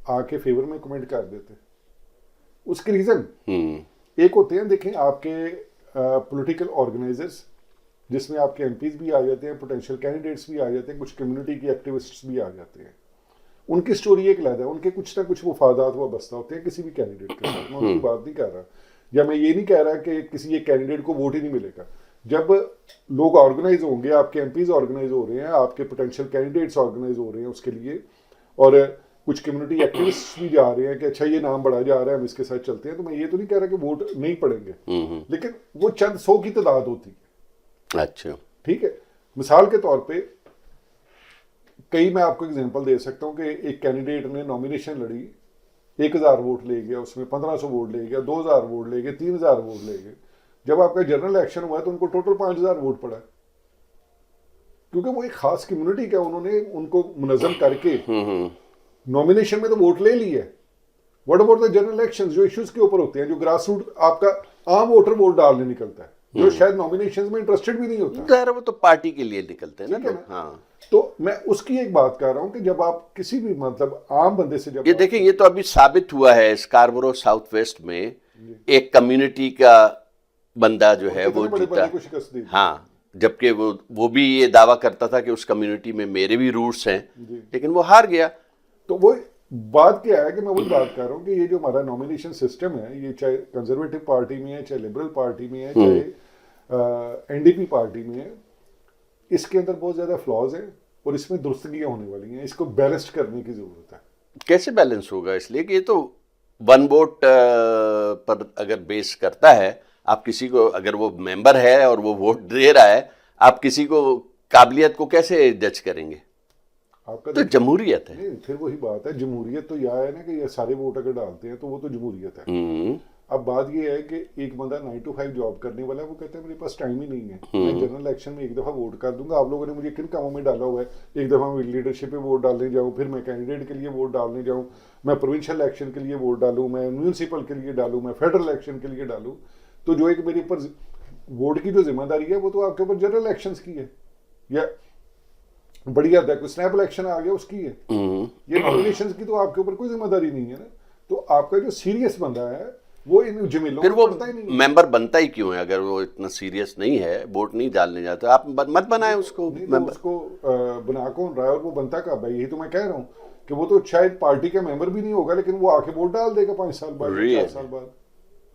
آ کے فیور میں کمنٹ کر دیتے؟ اس کے ریزن ایک ہوتے ہیں, دیکھیں آپ کے پولیٹیکل آرگنائزرز جس میں آپ کے ایم پیز بھی آ جاتے ہیں, پوٹینشیل کینڈیڈیٹس بھی آ جاتے ہیں, کچھ کمیونٹی کے ایکٹیوسٹس بھی آ جاتے ہیں. ان کی سٹوری ایک علیحدہ ہے, ان کے کچھ نہ کچھ مفادات وابستہ ہوتے ہیں کسی بھی کینڈیڈیٹ کے ساتھ. میں ان کی بات نہیں کر رہا, یا میں یہ نہیں کہہ رہا کہ کسی ایک کینڈیڈیٹ کو ووٹ ہی نہیں ملے گا. جب لوگ آرگنائز ہوں گے, آپ کے ایم پیز آرگنائز ہو رہے ہیں, آپ کے پوٹینشیل کینڈیڈیٹس آرگنائز ہو رہے ہیں اس کے لیے, اور کچھ کمیونٹی ایکٹیوسٹ بھی جا رہے ہیں کہ اچھا یہ نام بڑھا جا رہا ہے, ہم اس کے ساتھ چلتے ہیں, تو میں یہ تو نہیں کہہ رہا کہ ووٹ نہیں پڑیں گے, لیکن وہ چند 100 کی تعداد ہوتی ہے. اچھا ٹھیک ہے. مثال کے طور پہ میں آپ کو ایگزامپل دے سکتا ہوں کہ ایک کینڈیڈیٹ نے نامینیشن لڑی, 1000 ووٹ لے گیا, اس میں 1500 ووٹ لے گیا, 2000 ووٹ لے گئے, 3000 ووٹ لے گئے. جب آپ کا جنرل الیکشن ہوا ہے تو ان کو ٹوٹل 5000 ووٹ پڑا, کیونکہ وہ ایک خاص کمیونٹی کا انہوں نے ان کو منظم کر کے نامینیشن میں تو ووٹ لے لی ہے. What about the general election جو ایشوز کے اوپر ہوتے ہیں, جو گراس روٹ آپ کا عام ووٹر ووٹ ڈالنے نکلتا ہے, جو شاید نامینیشن میں انٹرسٹڈ بھی نہیں ہوتا, وہ تو پارٹی کے لیے نکلتے ہیں نا. ہاں, تو میں اس کی ایک بات کر رہا ہوں کہ جب آپ کسی بھی مطلب عام بندے سے جب یہ دیکھیں, یہ تو ابھی ثابت ہوا ہے اسکاربورو ساؤتھ ویسٹ میں ایک کمیونٹی کا بندہ جو ہے وہ جیتا. ہاں, جبکہ وہ بھی یہ دعویٰ کرتا تھا کہ اس کمیونٹی میں میرے بھی روٹس ہیں, لیکن وہ ہار گیا. تو وہ بات کیا ہے کہ میں وہی بات کر رہا ہوں کہ یہ جو ہمارا نامینیشن سسٹم ہے, یہ چاہے کنزرویٹو پارٹی میں ہے, چاہے لبرل پارٹی میں ہے, چاہے این ڈی پی پارٹی میں ہے, اس کے اندر بہت زیادہ فلاز ہیں اور اس میں درستگیاں ہونے والی ہیں. اس کو بیلنس کرنے کی ضرورت ہے. کیسے بیلنس ہوگا؟ اس لیے کہ یہ تو 1 ووٹ پر اگر بیس کرتا ہے, آپ کسی کو اگر وہ ممبر ہے اور وہ ووٹ دے رہا ہے, آپ کسی کو قابلیت کو کیسے جج کریں گے؟ آپ کا تو جمہوریت ہے. نہیں, پھر وہی بات ہے, جمہوریت تو یہ ہے نا کہ یہ سارے ووٹ اگر ڈالتے ہیں تو وہ تو جمہوریت ہے. اب بات یہ ہے کہ ایک بندہ 9 to 5 جاب کرنے والا ہے, وہ کہتا ہے میرے پاس ٹائم ہی نہیں ہے, میں جنرل الیکشن میں ایک دفعہ ووٹ کر دوں گا. آپ لوگوں نے مجھے کن کاموں میں ڈالا ہوا ہے, ایک دفعہ میں لیڈرشپ پہ ووٹ ڈالنے جاؤں, پھر میں کینڈیڈیٹ کے لیے ووٹ ڈالنے جاؤں, میں پروونشل الیکشن کے لیے ووٹ ڈالوں, میں میونسپل کے لیے ڈالوں, میں فیڈرل الیکشن کے لیے ڈالوں. تو جو ایک میرے اوپر ووٹ کی جو ذمہ داری ہے وہ تو آپ کے اوپر جنرل الیکشنز کی ہے, یا بڑی حد ہے کوئی اسنیپ الیکشن آ گیا اس کی ہے. یہ نامینیشنز کی تو آپ کے اوپر کوئی ذمہ داری نہیں ہے نا. تو آپ کا جو سیریس بندہ ہے وہ ان جمیلوں پھر وہ ممبر بنتا ہی کیوں ہے؟ اگر وہ اتنا سیریس نہیں ہے, ووٹ نہیں ڈالنے جاتا, آپ مت بنائیں اس کو. اس کو بنا کون رہا ہے, اور وہ بنتا کب ہے؟ یہی تو میں کہہ رہا ہوں کہ وہ تو شاید پارٹی کا ممبر بھی نہیں ہوگا, لیکن وہ آ کے ووٹ ڈال دے گا 5 سال بعد, 4 سال بعد.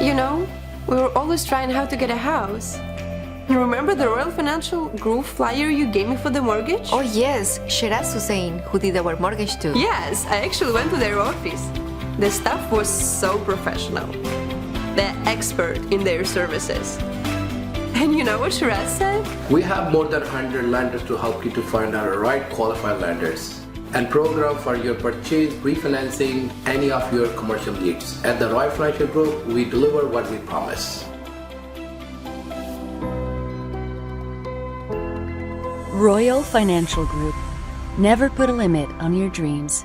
You know, we were always trying how to get a house. You remember the Royal Financial Group flyer you gave me for the mortgage? Oh yes, Shiraz Hussain, who did our mortgage too. Yes, I actually went to their office. The staff was so professional. They're expert in their services. And you know what Shiraz said? We have more than 100 lenders to help you to find our right qualified lenders and program for your purchase, refinancing, any of your commercial needs. At the Royal Financial Group, we deliver what we promise. Royal Financial Group. Never put a limit on your dreams.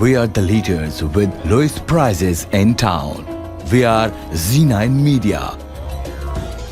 we are the leaders with lowest prices in town. We are Z9 Media.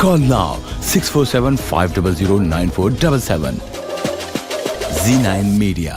Call now 647-500-9477. Z9 Media.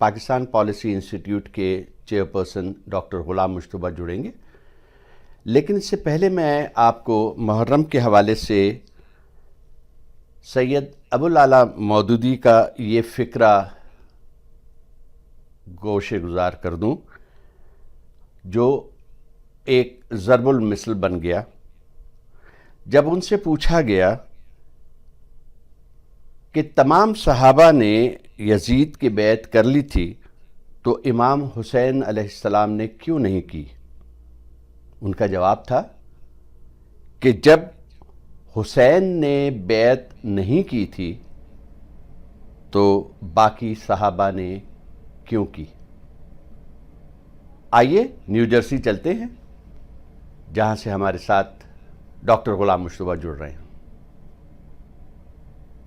Pakistan policy institute کے chairperson doctor Ghulam مشتبہ جڑیں گے، لیکن اس سے پہلے میں آپ کو محرم کے حوالے سے سید ابوالعلا مودودی کا یہ فقرہ گوشے گزار کر دوں جو ایک ضرب المثل بن گیا. جب ان سے پوچھا گیا کہ تمام صحابہ نے یزید کی بیعت کر لی تھی تو امام حسین علیہ السلام نے کیوں نہیں کی؟ ان کا جواب تھا کہ جب حسین نے بیعت نہیں کی تھی تو باقی صحابہ نے کیوں کی؟ آئیے نیو جرسی چلتے ہیں، جہاں سے ہمارے ساتھ ڈاکٹر غلام مشتبہ جڑ رہے ہیں.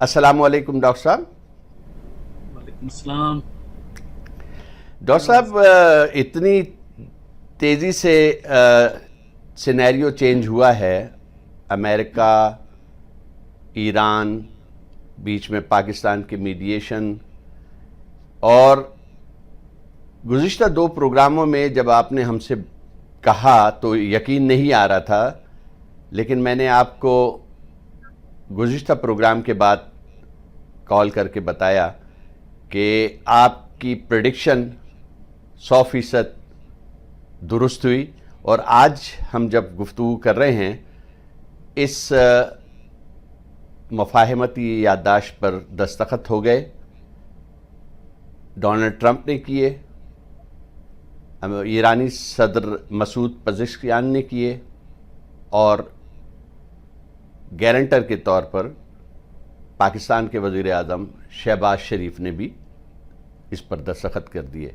السلام علیکم ڈاکٹر صاحب. وعلیکم السلام. ڈاکٹر صاحب، اتنی تیزی سے سینیریو چینج ہوا ہے، امریکہ، ایران، بیچ میں پاکستان کی میڈیشن، اور گزشتہ 2 پروگراموں میں جب آپ نے ہم سے کہا تو یقین نہیں آ رہا تھا، لیکن میں نے آپ کو گزشتہ پروگرام کے بعد کال کر کے بتایا کہ آپ کی پریڈکشن 100% درست ہوئی، اور آج ہم جب گفتگو کر رہے ہیں اس مفاہمتی یادداشت پر دستخط ہو گئے. ڈونلڈ ٹرمپ نے کیے، ایرانی صدر مسعود پزشکیان نے کیے، اور گارنٹر کے طور پر پاکستان کے وزیر اعظم شہباز شریف نے بھی اس پر دستخط کر دیے.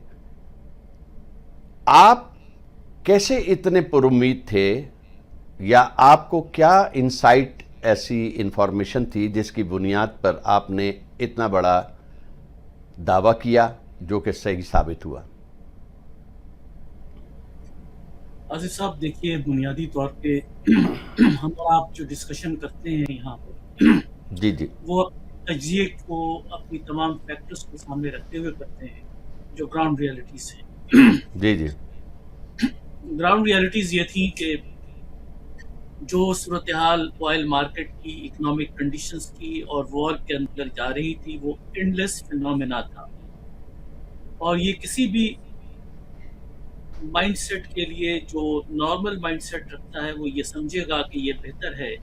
آپ کیسے اتنے پر امید تھے، یا آپ کو کیا انسائٹ ایسی انفارمیشن تھی جس کی بنیاد پر آپ نے اتنا بڑا دعویٰ کیا جو کہ صحیح ثابت ہوا؟ آصف صاحب، دیکھیے، بنیادی طور پہ ہم اور آپ جو ڈسکشن کرتے ہیں یہاں پر جی وہ تجزیے کو اپنی تمام فیکٹرز کو سامنے رکھتے ہوئے کرتے ہیں جو گراؤنڈ ریالٹیز ہیں. جی گراؤنڈ ریالٹیز یہ تھیں کہ جو صورتحال آئل مارکیٹ کی، اکنامک کنڈیشنز کی اور وار کے اندر جا رہی تھی، وہ اینڈلیس فینومینا تھا، اور یہ کسی بھی مائنڈ سیٹ کے لیے جو نارمل مائنڈ سیٹ رکھتا ہے وہ یہ سمجھے گا کہ یہ بہتر ہے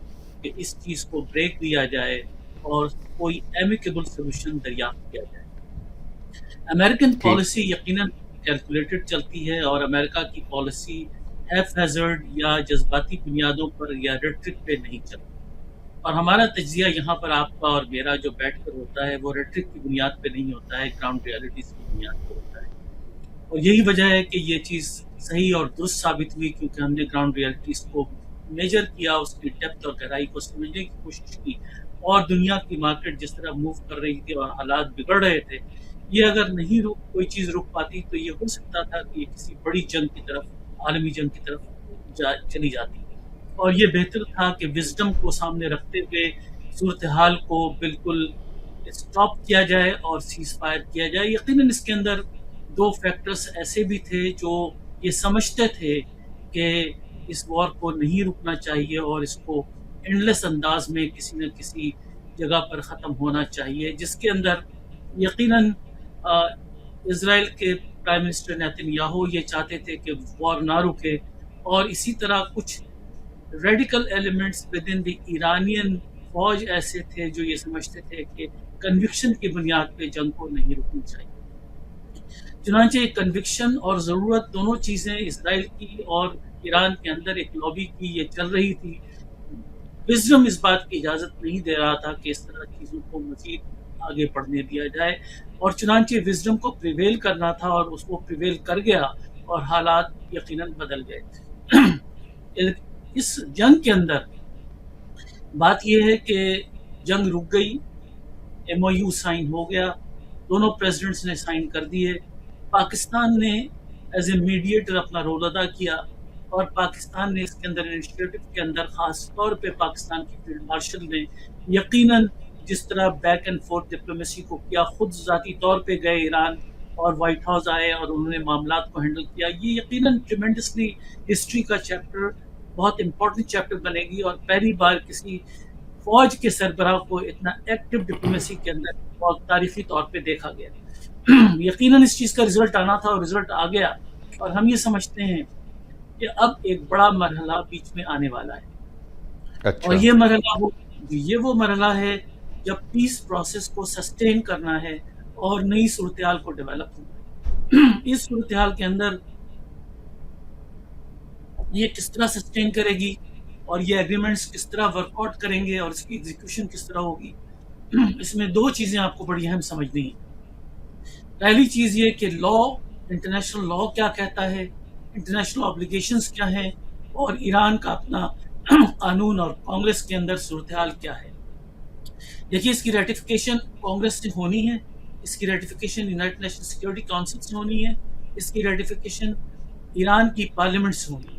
کہ اس چیز کو بریک دیا جائے اور کوئی ایمیکیبل سولوشن دریافت کیا جائے. امریکن پالیسی یقیناً کیلکولیٹڈ چلتی ہے، اور امریکہ کی پالیسی ہیف ہیزرڈ یا جذباتی بنیادوں پر یا ریٹرک پہ نہیں چلتی. اور ہمارا تجزیہ یہاں پر آپ کا اور میرا جو بیٹھ کر ہوتا ہے وہ ریٹرک کی بنیاد پہ نہیں ہوتا ہے، گراؤنڈ ریالٹیز کی بنیاد پہ ہوتا ہے. اور یہی وجہ ہے کہ یہ چیز صحیح اور درست ثابت ہوئی، کیونکہ ہم نے گراؤنڈ ریالٹیز کو میجر کیا، اس کی ڈیپتھ اور گہرائی کو سمجھنے کی کوشش کی، اور دنیا کی مارکیٹ جس طرح موو کر رہی تھی اور حالات بگڑ رہے تھے، یہ اگر نہیں کوئی چیز رک پاتی تو یہ ہو سکتا تھا کہ یہ کسی بڑی جنگ کی طرف، عالمی جنگ کی طرف چلی جاتی. اور یہ بہتر تھا کہ وزڈم کو سامنے رکھتے ہوئے صورتحال کو بالکل اسٹاپ کیا جائے اور سیز فائر کیا جائے. یقیناً اس کے اندر 2 فیکٹرز ایسے بھی تھے جو یہ سمجھتے تھے کہ اس وار کو نہیں رکنا چاہیے اور اس کو اینڈلیس انداز میں کسی نہ کسی جگہ پر ختم ہونا چاہیے، جس کے اندر یقیناً اسرائیل کے پرائم منسٹر نیتن یاہو یہ چاہتے تھے کہ وار نہ رکے، اور اسی طرح کچھ radical elements with in the Iranian فوج ایسے تھے جو یہ سمجھتے تھے کہ کنوکشن کی بنیاد پہ جنگ کو نہیں رکنی چاہیے. چنانچہ کنوکشن اور ضرورت دونوں چیزیں اسرائیل کی اور ایران کے اندر ایک لابی کی یہ چل رہی تھی. وزڈم اس بات کی اجازت نہیں دے رہا تھا کہ اس طرح چیزوں کو مزید آگے بڑھنے دیا جائے، اور چنانچہ وزڈم کو پریویل کرنا تھا، اور اس کو پریویل کر گیا اور حالات یقیناً بدل گئے. اس جنگ کے اندر بات یہ ہے کہ جنگ رک گئی، MOU سائن ہو گیا، دونوں پریزیڈنٹس نے سائن کر دیے، پاکستان نے ایز اے میڈیٹر اپنا رول ادا کیا، اور پاکستان نے اس کے اندر انیشیٹو کے اندر خاص طور پہ پاکستان کی فیلڈ مارشل نے یقیناً جس طرح بیک اینڈ فورتھ ڈپلومیسی کو کیا، خود ذاتی طور پہ گئے ایران اور وائٹ ہاؤس آئے اور انہوں نے معاملات کو ہینڈل کیا. یہ یقیناً ٹریمنڈسلی ہسٹری کا چیپٹر بہت امپورٹنٹ چیپٹر بنے گی, اور پہلی بار کسی فوج کے سربراہ کو اتنا ایکٹیو ڈپلومیسی کے اندر بہت تاریخی طور پہ دیکھا گیا. یقیناً اس چیز کا رزلٹ آنا تھا اور رزلٹ آ گیا, اور ہم یہ سمجھتے ہیں کہ اب ایک بڑا مرحلہ بیچ میں آنے والا ہے. اچھا. اور یہ وہ مرحلہ ہے جب پیس پروسیس کو سسٹین کرنا ہے اور نئی صورتحال کو ڈیولپ ہونا ہے. اس صورتحال کے اندر یہ کس طرح سسٹین کرے گی اور یہ ایگریمنٹس کس طرح ورک آؤٹ کریں گے اور اس کی ایگزیکیوشن کس طرح ہوگی, اس میں دو چیزیں آپ کو بڑی اہم سمجھنی ہیں. پہلی چیز یہ کہ لا, انٹرنیشنل لا کیا کہتا ہے, انٹرنیشنل آبلیگیشنز کیا ہیں, اور ایران کا اپنا قانون اور کانگریس کے اندر صورتحال کیا ہے. دیکھیے, اس کی ریٹیفیکیشن کانگریس سے ہونی ہے, اس کی ratification United nation security council سے ہونی ہے, اس کی ریٹیفیکیشن ایران کی پارلیمنٹ سے ہونی ہے.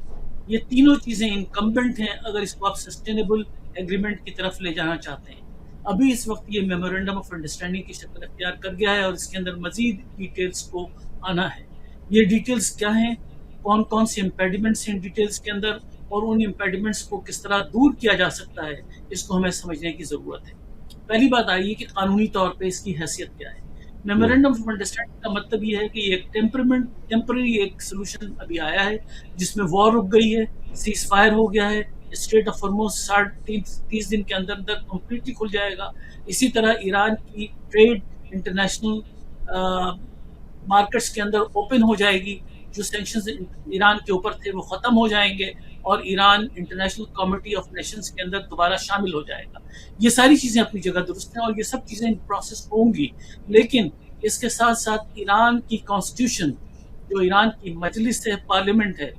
یہ تینوں چیزیں انکمبنٹ ہیں اگر اس کو آپ سسٹینیبل ایگریمنٹ کی طرف لے جانا چاہتے ہیں. ابھی اس وقت یہ میمورینڈم آف انڈرسٹینڈنگ کی شکل اختیار کر گیا ہے اور اس کے اندر مزید ڈیٹیلز کو آنا ہے. یہ ڈیٹیلز کیا ہیں, کون کون سی امپیڈیمنٹس ہیں ان ڈیٹیلز کے اندر, اور ان امپیڈیمنٹس کو کس طرح دور کیا جا سکتا ہے, اس کو ہمیں سمجھنے کی ضرورت ہے. پہلی بات آئی ہے کہ قانونی طور پہ اس کی حیثیت کیا ہے. میمورینڈم آف انڈرسٹینڈنگ کا مطلب یہ ہے کہ یہ ایک ٹیمپرری ایک سولوشن ابھی آیا ہے جس میں وار رک گئی ہے, سیز فائر ہو گیا ہے, اسٹریٹ آف ہارموز 30 دن کے اندر اندر کمپلیٹلی کھل جائے گا. اسی طرح ایران کی ٹریڈ انٹرنیشنل مارکیٹس کے اندر اوپن ہو جائے گی, جو سینکشنز ایران کے اوپر تھے وہ ختم ہو جائیں گے, اور Iran international committee of nations کے اندر دوبارہ شامل ہو جائے گا. یہ ساری چیزیں اپنی جگہ درست ہیں اور یہ سب چیزیں پروسیس ہوں گی, لیکن اس کے ساتھ ساتھ ایران کی کانسٹیٹیوشن, جو ایران کی مجلس ہے, پارلیمنٹ ہے,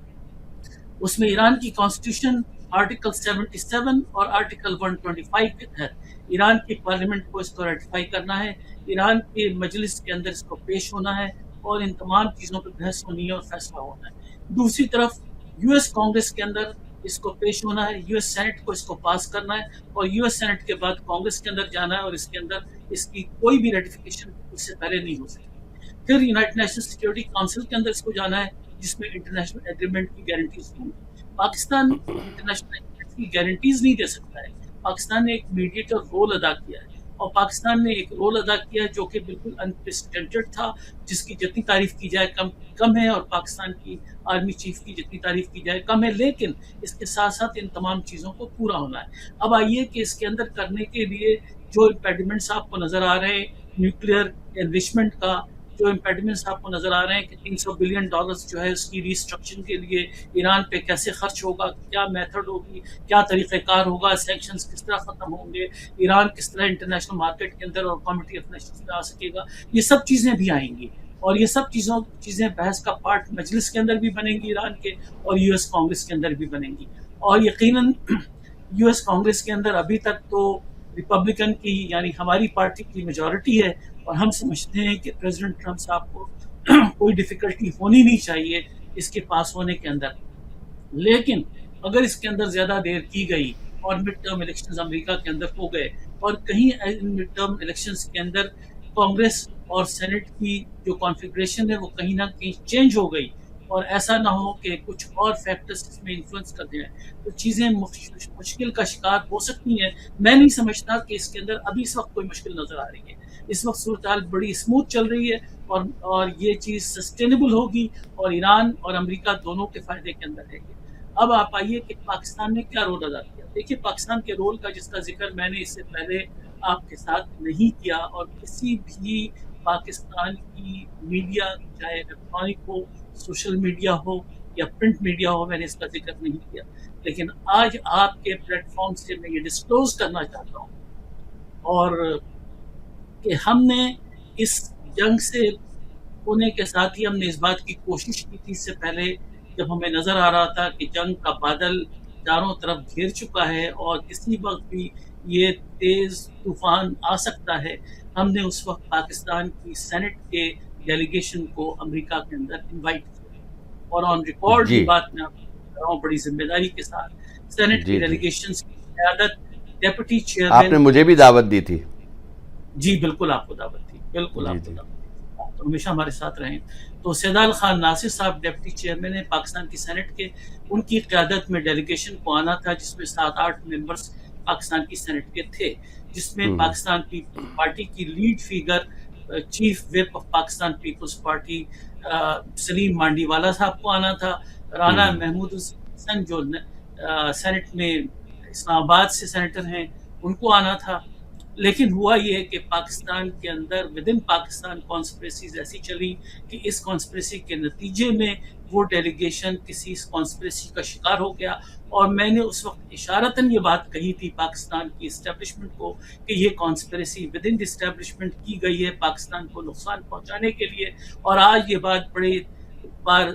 اس میں ایران کی کانسٹیٹیوشن آرٹیکل 77 اور آرٹیکل 125 کے تحت ایران کی پارلیمنٹ کو اس کو ریٹیفائی کرنا ہے, ایران کی مجلس کے اندر اس کو پیش ہونا ہے, اور ان تمام چیزوں پہ بحث ہونی ہے اور فیصلہ ہونا ہے. دوسری طرف یو ایس کانگریس کے اندر اس کو پیش ہونا ہے, یو ایس سینٹ کو اس کو پاس کرنا ہے, اور یو ایس سینٹ کے بعد کانگریس کے اندر جانا ہے, اور اس کے اندر اس کی کوئی بھی ریٹیفیکیشن اس سے پہلے نہیں ہو سکتی. پھر یونائٹڈ نیشن سیکورٹی کونسل کے اندر اس کو جانا ہے, جس میں انٹرنیشنل ایگریمنٹ کی گارنٹیز ہوں گی. پاکستان انٹرنیشنل ایگریمنٹ کی گارنٹیز نہیں دے سکتا ہے. پاکستان نے ایک میڈیٹر رول ادا کیا ہے, اور پاکستان نے ایک رول ادا کیا ہے جو کہ بالکل انپریسیڈنٹڈ تھا, جس کی جتنی تعریف کی جائے کم ہے, اور پاکستان کی آرمی چیف کی جتنی تعریف کی جائے کم ہے, لیکن اس کے ساتھ ساتھ ان تمام چیزوں کو پورا ہونا ہے. اب آئیے کہ اس کے اندر کرنے کے لیے جو امپیڈیمنٹس آپ کو نظر آ رہے ہیں, نیوکلیئر انریچمنٹ کا جو امپیڈیمنٹس آپ کو نظر آ رہے ہیں کہ $300 بلین جو ہے اس کی ریسٹرکشن کے لیے ایران پہ کیسے خرچ ہوگا, کیا میتھڈ ہوگی, کیا طریقہ کار ہوگا, سینکشنز کس طرح ختم ہوں گے, ایران کس طرح انٹرنیشنل مارکیٹ کے اندر اور کمیٹی آف نیشنز میں آ سکے گا, یہ سب چیزیں بھی آئیں گی. اور یہ سب چیزیں بحث کا پارٹ مجلس کے اندر بھی بنیں گی ایران کے, اور یو ایس کانگریس کے اندر بھی بنیں گی. اور یقیناً یو ایس کانگریس کے اندر ابھی تک تو ریپبلکن کی یعنی ہماری پارٹی کی میجورٹی ہے, اور ہم سمجھتے ہیں کہ پریزیڈنٹ ٹرمپ صاحب کو کوئی ڈیفیکلٹی ہونی نہیں چاہیے اس کے پاس ہونے کے اندر. لیکن اگر اس کے اندر زیادہ دیر کی گئی اور مڈ ٹرم الیکشنز امریکہ کے اندر ہو گئے, اور کہیں مڈ ٹرم الیکشنز کے اندر کانگریس اور سینٹ کی جو کانفیگریشن ہے وہ کہیں نہ کہیں چینج ہو گئی, اور ایسا نہ ہو کہ کچھ اور فیکٹرز اس میں انفلوئنس کر دیں, تو چیزیں مشکل کا شکار ہو سکتی ہیں. میں نہیں سمجھتا کہ اس کے اندر ابھی اس وقت کوئی مشکل نظر آ رہی ہے. اس وقت صورتحال بڑی اسموتھ چل رہی ہے, اور یہ چیز سسٹینیبل ہوگی اور ایران اور امریکہ دونوں کے فائدے کے اندر رہے گی. اب آپ آئیے کہ پاکستان نے کیا رول ادا کیا. دیکھیے, پاکستان کے رول کا جس کا ذکر میں نے اس سے پہلے آپ کے ساتھ نہیں کیا, اور کسی بھی پاکستان کی میڈیا, چاہے الیکٹرانک ہو, سوشل میڈیا ہو یا پرنٹ میڈیا ہو, میں نے اس کا ذکر نہیں کیا. لیکن آج آپ کے پلیٹ فارم سے میں یہ ڈسکلوز کرنا چاہتا ہوں, اور کہ ہم نے اس جنگ سے ہونے کے ساتھ ہی ہم نے اس بات کی کوشش کی تھی اس سے پہلے, جب ہمیں نظر آ رہا تھا کہ جنگ کا بادل چاروں طرف گھیر چکا ہے اور کسی وقت بھی یہ تیز طوفان آ سکتا ہے, ہم نے اس وقت پاکستان کی سینٹ کے ڈیلیگیشن کو امریکہ کے اندر انوائٹ کیا, اور آن ریکارڈ کی بات میں آپ کو کہہ رہا ہوں بڑی ذمہ داری کے ساتھ, سینٹ کی ڈیلیگیشن کی قیادت ڈیپٹی چیئرمین. آپ نے مجھے بھی دعوت دی تھی. جی بالکل آپ کو دعوت تھی, بالکل آپ کو دعوت تھی. ہمیشہ ہمارے ساتھ رہے. تو سیدال خان ناصر صاحب ڈپٹی چیئرمین ہیں پاکستان کی سینٹ کے, ان کی قیادت میں ڈیلیگیشن کو آنا تھا جس میں 7-8 ممبرس پاکستان کی سینٹ کے تھے, جس میں پاکستان پیپلز پارٹی کی lead figure chief whip of Pakistan People's Party Saleem Mandviwalla صاحب کو آنا تھا, رانا محمود حسن جو سینٹ میں اسلام آباد سے سینیٹر ہیں ان کو آنا تھا. لیکن ہوا یہ کہ پاکستان کے اندر ود ان پاکستان کانسپریسیز ایسی چلی کہ اس کانسپریسی کے نتیجے میں وہ ڈیلیگیشن کسی کانسپریسی کا شکار ہو گیا. اور میں نے اس وقت اشارتاً یہ بات کہی تھی پاکستان کی اسٹیبلشمنٹ کو کہ یہ conspiracy with in the establishment کی گئی ہے پاکستان کو نقصان پہنچانے کے لیے. اور آج یہ بات بڑے بار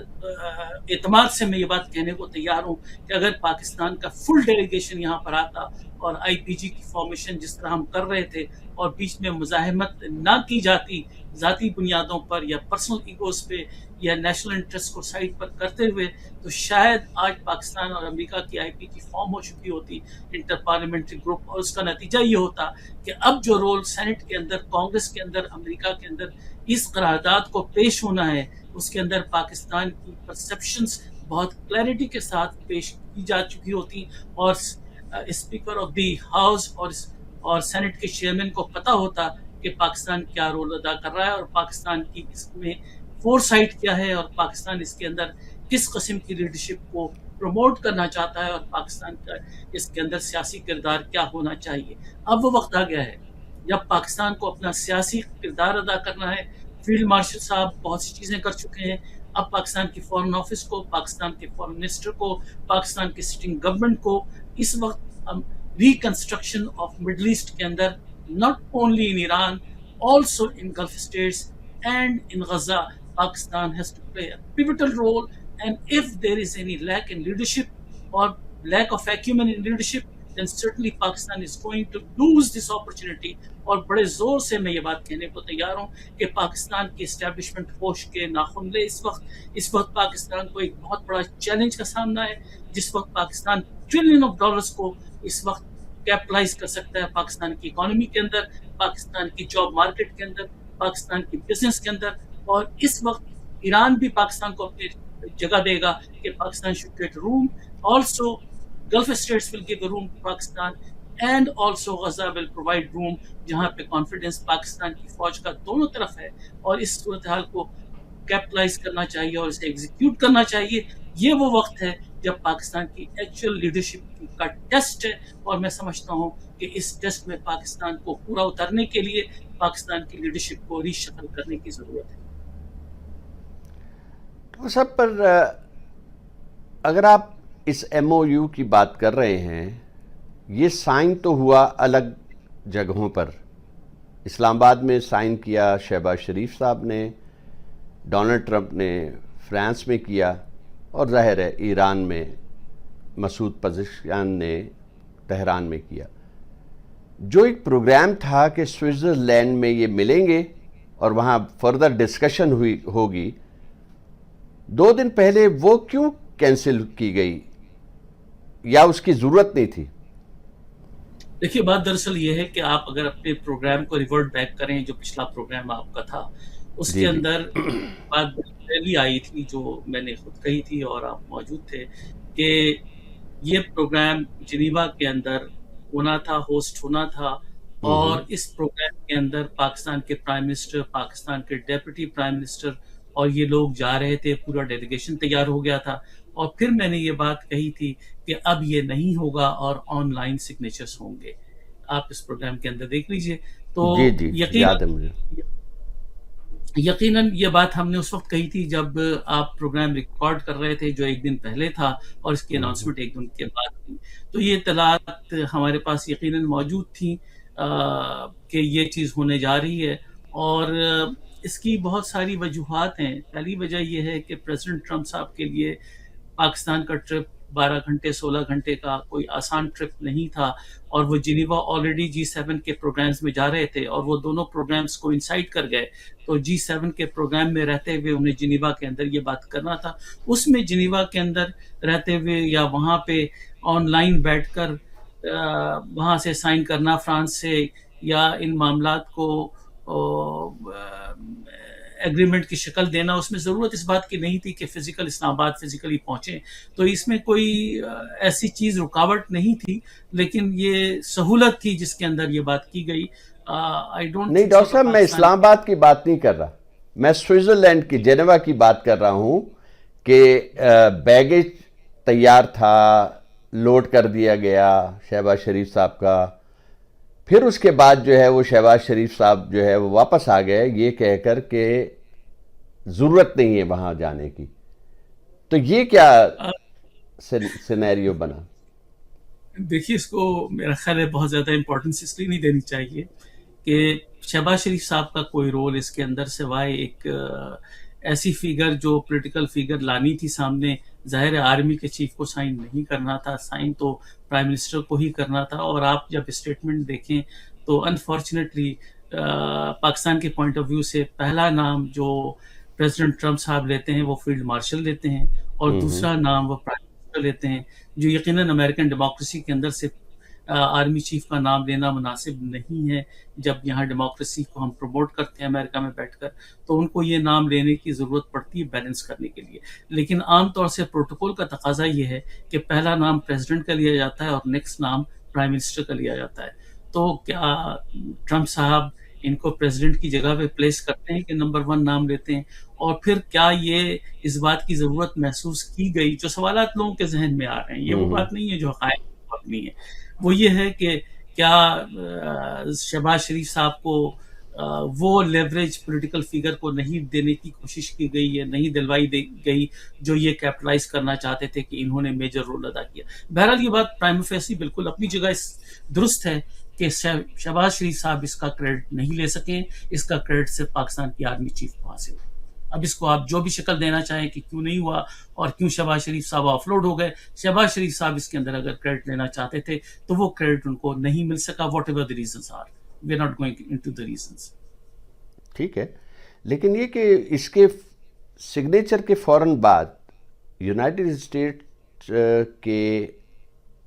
اعتماد سے میں یہ بات کہنے کو تیار ہوں کہ اگر پاکستان کا فل ڈیلیگیشن یہاں پر آتا اور آئی پی جی کی فارمیشن جس طرح ہم کر رہے تھے اور بیچ میں مزاحمت نہ کی جاتی ذاتی بنیادوں پر یا پرسنل ایگوز پہ یا نیشنل انٹرسٹ کو سائڈ پر کرتے ہوئے, تو شاید آج پاکستان اور امریکہ کی آئی پی جی فارم ہو چکی ہوتی انٹر پارلیمنٹری گروپ, اور اس کا نتیجہ یہ ہوتا کہ اب جو رول سینٹ کے اندر, کانگریس کے اندر, امریکہ کے اندر اس قرارداد کو پیش ہونا ہے اس کے اندر پاکستان کی پرسپشنز بہت کلیئرٹی کے ساتھ پیش کی جا چکی ہوتی, اور اسپیکر آف دی ہاؤس اور سینٹ کے چیئرمین کو پتہ ہوتا کہ پاکستان کیا رول ادا کر رہا ہے اور پاکستان کی اس میں فور سائٹ کیا ہے اور پاکستان اس کے اندر کس قسم کی لیڈرشپ کو پروموٹ کرنا چاہتا ہے اور پاکستان کا اس کے اندر سیاسی کردار کیا ہونا چاہیے. اب وہ وقت آ گیا ہے جب پاکستان کو اپنا سیاسی کردار ادا کرنا ہے. فیلڈ مارشل صاحب بہت سی چیزیں کر چکے ہیں, اب پاکستان کی فارن آفس کو, پاکستان کے فارن منسٹر کو, پاکستان کی سٹنگ گورنمنٹ کو اس وقت ریکنسٹرکشن آف مڈل ایسٹ کے اندر, not only in Iran, also in Gulf states and in Gaza, Pakistan has to play a pivotal role, and if there is any lack in leadership or lack of acumen in leadership, then certainly Pakistan is going to lose this opportunity. اور بڑے زور سے میں یہ بات کہنے کو تیار ہوں کہ پاکستان کی اسٹیبلشمنٹ ہوش کے ناخن لے. اس وقت پاکستان کو ایک بہت بڑا چیلنج کا سامنا ہے, جس وقت پاکستان ٹریلین آف ڈالرز کو اس وقت کیپٹلائز کر سکتا ہے پاکستان کی اکانومی کے اندر, پاکستان کی جاب مارکیٹ کے اندر, پاکستان کی بزنس کے اندر. اور اس وقت ایران بھی پاکستان کو اپنی جگہ دے گا کہ Pakistan should get room. Also Gulf states will give a room to Pakistan, and also Gaza will provide room جہاں پہ کانفیڈنس پاکستان کی فوج کا دونوں طرف ہے, اور اس صورتحال کو کیپٹلائز کرنا چاہیے اور اسے ایگزیکیوٹ کرنا چاہیے. یہ وہ وقت ہے جب پاکستان کی ایکچوئل لیڈرشپ کا ٹیسٹ ہے, اور میں سمجھتا ہوں کہ اس ٹیسٹ میں پاکستان کو پورا اترنے کے لیے پاکستان کی لیڈرشپ کو ری شفل کرنے کی ضرورت ہے. تو سب پر اگر آپ اس ایم او یو کی بات کر رہے ہیں, یہ سائن تو ہوا الگ جگہوں پر. اسلام آباد میں سائن کیا شہباز شریف صاحب نے, ڈونلڈ ٹرمپ نے فرانس میں کیا, اور ظاہر ہے ایران میں مسعود پزشکیان نے تہران میں کیا. جو ایک پروگرام تھا کہ سوئٹزرلینڈ میں یہ ملیں گے اور وہاں فردر ڈسکشن ہوگی, 2 دن پہلے وہ کیوں کینسل کی گئی, یا اس کی ضرورت نہیں تھی؟ دیکھیے بات دراصل یہ ہے کہ آپ اگر اپنے پروگرام کو ریورٹ بیک کریں, جو پچھلا پروگرام آپ کا تھا اس کے اندر بات پہلی آئی تھی جو میں نے خود کہی تھی اور آپ موجود تھے, کہ یہ پروگرام جنیوا کے اندر ہونا تھا, ہوسٹ ہونا تھا, اور اس پروگرام کے اندر پاکستان کے پرائم منسٹر, پاکستان کے ڈیپٹی پرائم منسٹر اور یہ لوگ جا رہے تھے, پورا ڈیلیگیشن تیار ہو گیا تھا. اور پھر میں نے یہ بات کہی تھی کہ اب یہ نہیں ہوگا اور آن لائن سگنیچرز ہوں گے. آپ اس پروگرام کے اندر دیکھ لیجئے. تو یقیناً یہ بات ہم نے اس وقت کہی تھی جب آپ پروگرام ریکارڈ کر رہے تھے, جو 1 دن پہلے تھا, اور اس کی اناؤنسمنٹ 1 دن کے بعد تھی. تو یہ اطلاعات ہمارے پاس یقیناً موجود تھیں کہ یہ چیز ہونے جا رہی ہے, اور اس کی بہت ساری وجوہات ہیں. پہلی وجہ یہ ہے کہ پریزیڈنٹ ٹرمپ صاحب کے لیے پاکستان کا ٹرپ 12 گھنٹے 16 گھنٹے کا کوئی آسان ٹرپ نہیں تھا, اور وہ جنیوا آلریڈی G7 کے پروگرامز میں جا رہے تھے, اور وہ دونوں پروگرامز کو انسائٹ کر گئے. تو G7 کے پروگرام میں رہتے ہوئے انہیں جنیوا کے اندر یہ بات کرنا تھا. اس میں جنیوا کے اندر رہتے ہوئے یا وہاں پہ آن لائن بیٹھ کر وہاں سے سائن کرنا فرانس سے, یا ان معاملات کو ایگریمنٹ کی شکل دینا، اس میں ضرورت اس بات کی نہیں تھی کہ فزیکل اسلام آباد فزیکلی پہنچیں، تو اس میں کوئی ایسی چیز رکاوٹ نہیں تھی، لیکن یہ سہولت تھی جس کے اندر یہ بات کی گئی. نہیں ڈاکٹر صاحب، میں اسلام آباد کی بات نہیں کر رہا، میں سوئٹزرلینڈ کی جنیوا کی بات کر رہا ہوں کہ بیگیج تیار تھا، لوڈ کر دیا گیا شہباز شریف صاحب کا، پھر اس کے بعد جو ہے وہ شہباز شریف صاحب جو ہے وہ واپس آ گئے یہ کہہ کر کہ ضرورت نہیں ہے وہاں جانے کی. تو یہ کیا سینیریو بنا؟ دیکھیے، اس کو میرا خیال ہے بہت زیادہ امپورٹنس اس لیے نہیں دینی چاہیے کہ شہباز شریف صاحب کا کوئی رول اس کے اندر سوائے ایک ایسی فیگر جو پولیٹیکل فیگر لانی تھی سامنے. ظاہر آرمی کے چیف کو سائن نہیں کرنا تھا، سائن تو پرائم منسٹر کو ہی کرنا تھا. اور آپ جب اسٹیٹمنٹ دیکھیں تو انفارچونیٹلی پاکستان کے پوائنٹ آف ویو سے پہلا نام جو پریزیڈنٹ ٹرمپ صاحب لیتے ہیں وہ فیلڈ مارشل لیتے ہیں، اور دوسرا نام وہ پرائم منسٹر لیتے ہیں، جو یقیناً امریکن ڈیموکریسی کے اندر سے آرمی چیف کا نام لینا مناسب نہیں ہے. جب یہاں ڈیموکریسی کو ہم پروموٹ کرتے ہیں امریکہ میں بیٹھ کر، تو ان کو یہ نام لینے کی ضرورت پڑتی ہے بیلنس کرنے کے لیے. لیکن عام طور سے پروٹوکول کا تقاضا یہ ہے کہ پہلا نام پریزیڈنٹ کا لیا جاتا ہے اور نیکسٹ نام پرائم منسٹر کا لیا جاتا ہے. تو کیا ٹرمپ صاحب ان کو پریزیڈنٹ کی جگہ پہ پلیس کرتے ہیں کہ نمبر 1 نام لیتے ہیں؟ اور پھر کیا یہ اس بات کی ضرورت محسوس کی گئی؟ جو سوالات لوگوں کے ذہن میں آ رہے ہیں، یہ وہ بات نہیں ہے جو حقائق بات نہیں ہے، وہ یہ ہے کہ کیا شہباز شریف صاحب کو وہ لیوریج پولیٹیکل فیگر کو نہیں دینے کی کوشش کی گئی ہے، نہیں دلوائی گئی جو یہ کیپٹلائز کرنا چاہتے تھے کہ انہوں نے میجر رول ادا کیا. بہرحال یہ بات پرائم فیسی بالکل اپنی جگہ درست ہے کہ شہباز شریف صاحب اس کا کریڈٹ نہیں لے سکیں، اس کا کریڈٹ صرف پاکستان کی آرمی چیف کو حاصل ہے. اب اس کو آپ جو بھی شکل دینا چاہیں کہ کیوں نہیں ہوا اور کیوں شہباز شریف صاحب آف لوڈ ہو گئے، شہباز شریف صاحب اس کے اندر اگر کریڈٹ لینا چاہتے تھے تو وہ کریڈٹ ان کو نہیں مل سکا، whatever the reasons are, we are not going into the reasons. ٹھیک ہے، لیکن یہ کہ اس کے سگنیچر کے فوراً بعد یونائٹڈ اسٹیٹس کے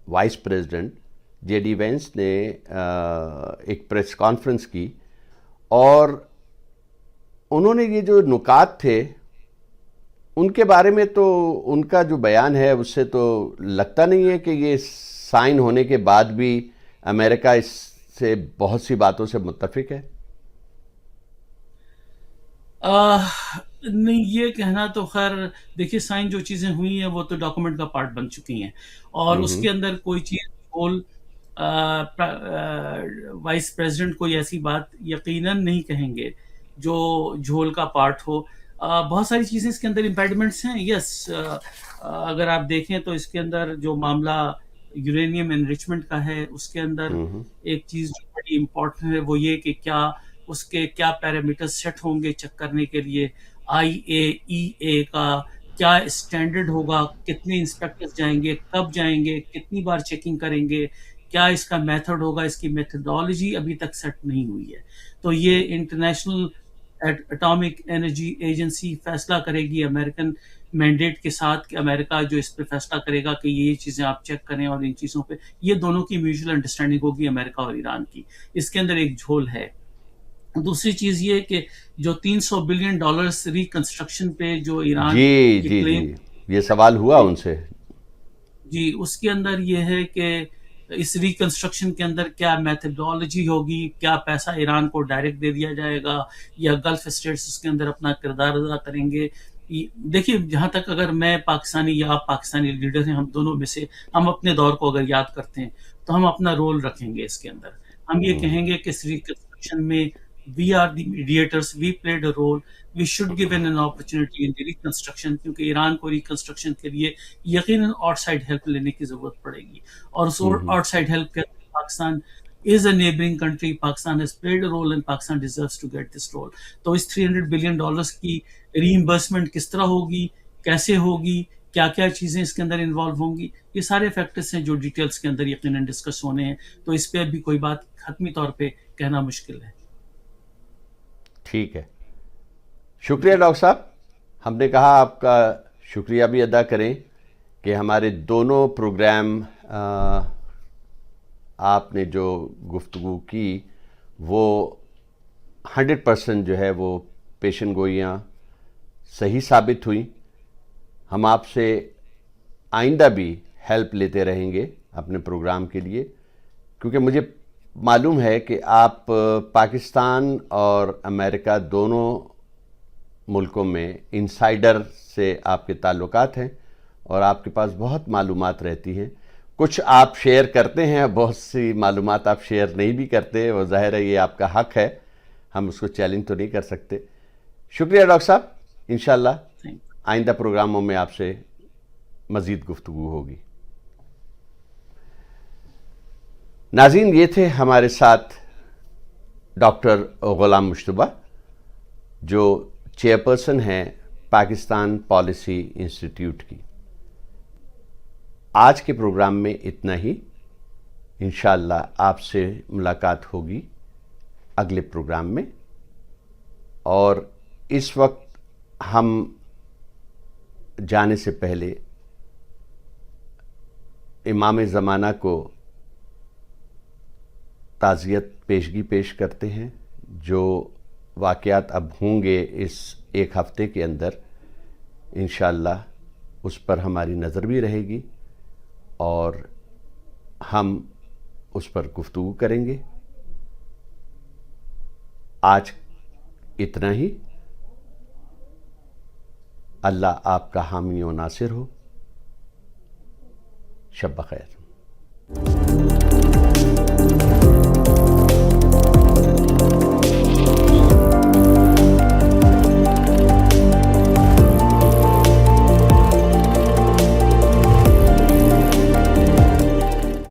vice president J D Vance نے ایک پریس کانفرنس کی، اور انہوں نے یہ جو نکات تھے ان کے بارے میں تو ان کا جو بیان ہے اس سے تو لگتا نہیں ہے کہ یہ سائن ہونے کے بعد بھی امریکہ اس سے بہت سی باتوں سے متفق ہے. نہیں، یہ کہنا تو خیر دیکھیے، سائن جو چیزیں ہوئی ہیں وہ تو ڈاکومنٹ کا پارٹ بن چکی ہیں، اور اس کے اندر کوئی چیز وائس پریزیڈنٹ کوئی ایسی بات یقیناً نہیں کہیں گے جو جھول کا پارٹ ہو. بہت ساری چیزیں اس کے اندر امپیڈمنٹس ہیں. یس، اگر آپ دیکھیں تو اس کے اندر جو معاملہ یورینیم انریچمنٹ کا ہے، اس کے اندر ایک چیز جو بڑی امپورٹنٹ ہے وہ یہ کہ کیا اس کے کیا پیرامیٹر سیٹ ہوں گے چیک کرنے کے لیے. IAEA کا کیا اسٹینڈرڈ ہوگا، کتنے انسپیکٹرز جائیں گے، کب جائیں گے، کتنی بار چیکنگ کریں گے، کیا اس کا میتھڈ ہوگا، اس کی میتھڈالوجی ابھی تک سیٹ نہیں ہوئی ہے. تو یہ انٹرنیشنل اٹامک انرجی ایجنسی فیصلہ کرے گی امریکن مینڈیٹ کے ساتھ، کہ امریکہ جو اس پہ فیصلہ کرے گا کہ یہ چیزیں آپ چیک کریں، اور ان چیزوں پہ یہ دونوں کی میوچل انڈرسٹینڈنگ ہوگی امریکہ اور ایران کی. اس کے اندر ایک جھول ہے. دوسری چیز یہ کہ جو $300 بلین ریکنسٹرکشن پہ جو ایران جی یہ سوال ہوا ان سے، جی اس کے اندر یہ ہے کہ اس ریکنسٹرکشن کے اندر کیا میتھڈالوجی ہوگی، کیا پیسہ ایران کو ڈائریکٹ دے دیا جائے گا یا گلف اسٹیٹس اس کے اندر اپنا کردار ادا کریں گے. دیکھیے، جہاں تک اگر میں پاکستانی یا آپ پاکستانی لیڈر ہیں، ہم دونوں میں سے ہم اپنے دور کو اگر یاد کرتے ہیں تو ہم اپنا رول رکھیں گے اس کے اندر. ہم یہ کہیں گے کہ اس ریکنسٹرکشن میں we are the mediators, we played a role, we should give an opportunity in the reconstruction, کیونکہ ایران کو ریکنسٹرکشن کے لیے یقیناً آؤٹ سائڈ ہیلپ لینے کی ضرورت پڑے گی، اور اس آؤٹ سائڈ ہیلپ کے Pakistan is a neighboring country, Pakistan has played a role and Pakistan deserves to get this role. تو اس $300 بلین کی ری امبرسمنٹ کس طرح ہوگی، کیسے ہوگی، کیا کیا چیزیں اس کے اندر انوالو ہوں گی، یہ سارے فیکٹرز ہیں جو ڈیٹیلز کے اندر یقیناً ڈسکس ہونے ہیں. تو اس پہ ابھی کوئی بات حتمی طور پہ کہنا مشکل ہے. ٹھیک ہے، شکریہ ڈاکٹر صاحب. ہم نے کہا آپ کا شکریہ بھی ادا کریں کہ ہمارے دونوں پروگرام آپ نے جو گفتگو کی وہ 100% جو ہے وہ پیشن گوئیاں صحیح ثابت ہوئیں. ہم آپ سے آئندہ بھی ہیلپ لیتے رہیں گے اپنے پروگرام کے لیے، کیونکہ مجھے معلوم ہے کہ آپ پاکستان اور امریکہ دونوں ملکوں میں انسائیڈر سے آپ کے تعلقات ہیں اور آپ کے پاس بہت معلومات رہتی ہیں. کچھ آپ شیئر کرتے ہیں، بہت سی معلومات آپ شیئر نہیں بھی کرتے، وہ ظاہر ہے یہ آپ کا حق ہے، ہم اس کو چیلنج تو نہیں کر سکتے. شکریہ ڈاکٹر صاحب، انشاءاللہ آئندہ پروگراموں میں آپ سے مزید گفتگو ہوگی. ناظرین، یہ تھے ہمارے ساتھ ڈاکٹر غلام مشتبہ جو چیئرپرسن ہیں پاکستان پالیسی انسٹیٹیوٹ کی. آج کے پروگرام میں اتنا ہی. انشاءاللہ آپ سے ملاقات ہوگی اگلے پروگرام میں. اور اس وقت ہم جانے سے پہلے امام زمانہ کو تعزیت پیشگی پیش کرتے ہیں. جو واقعات اب ہوں گے اس ایک ہفتے کے اندر، انشاءاللہ اس پر ہماری نظر بھی رہے گی اور ہم اس پر گفتگو کریں گے. آج اتنا ہی. اللہ آپ کا حامی و ناصر ہو. شب بخیر.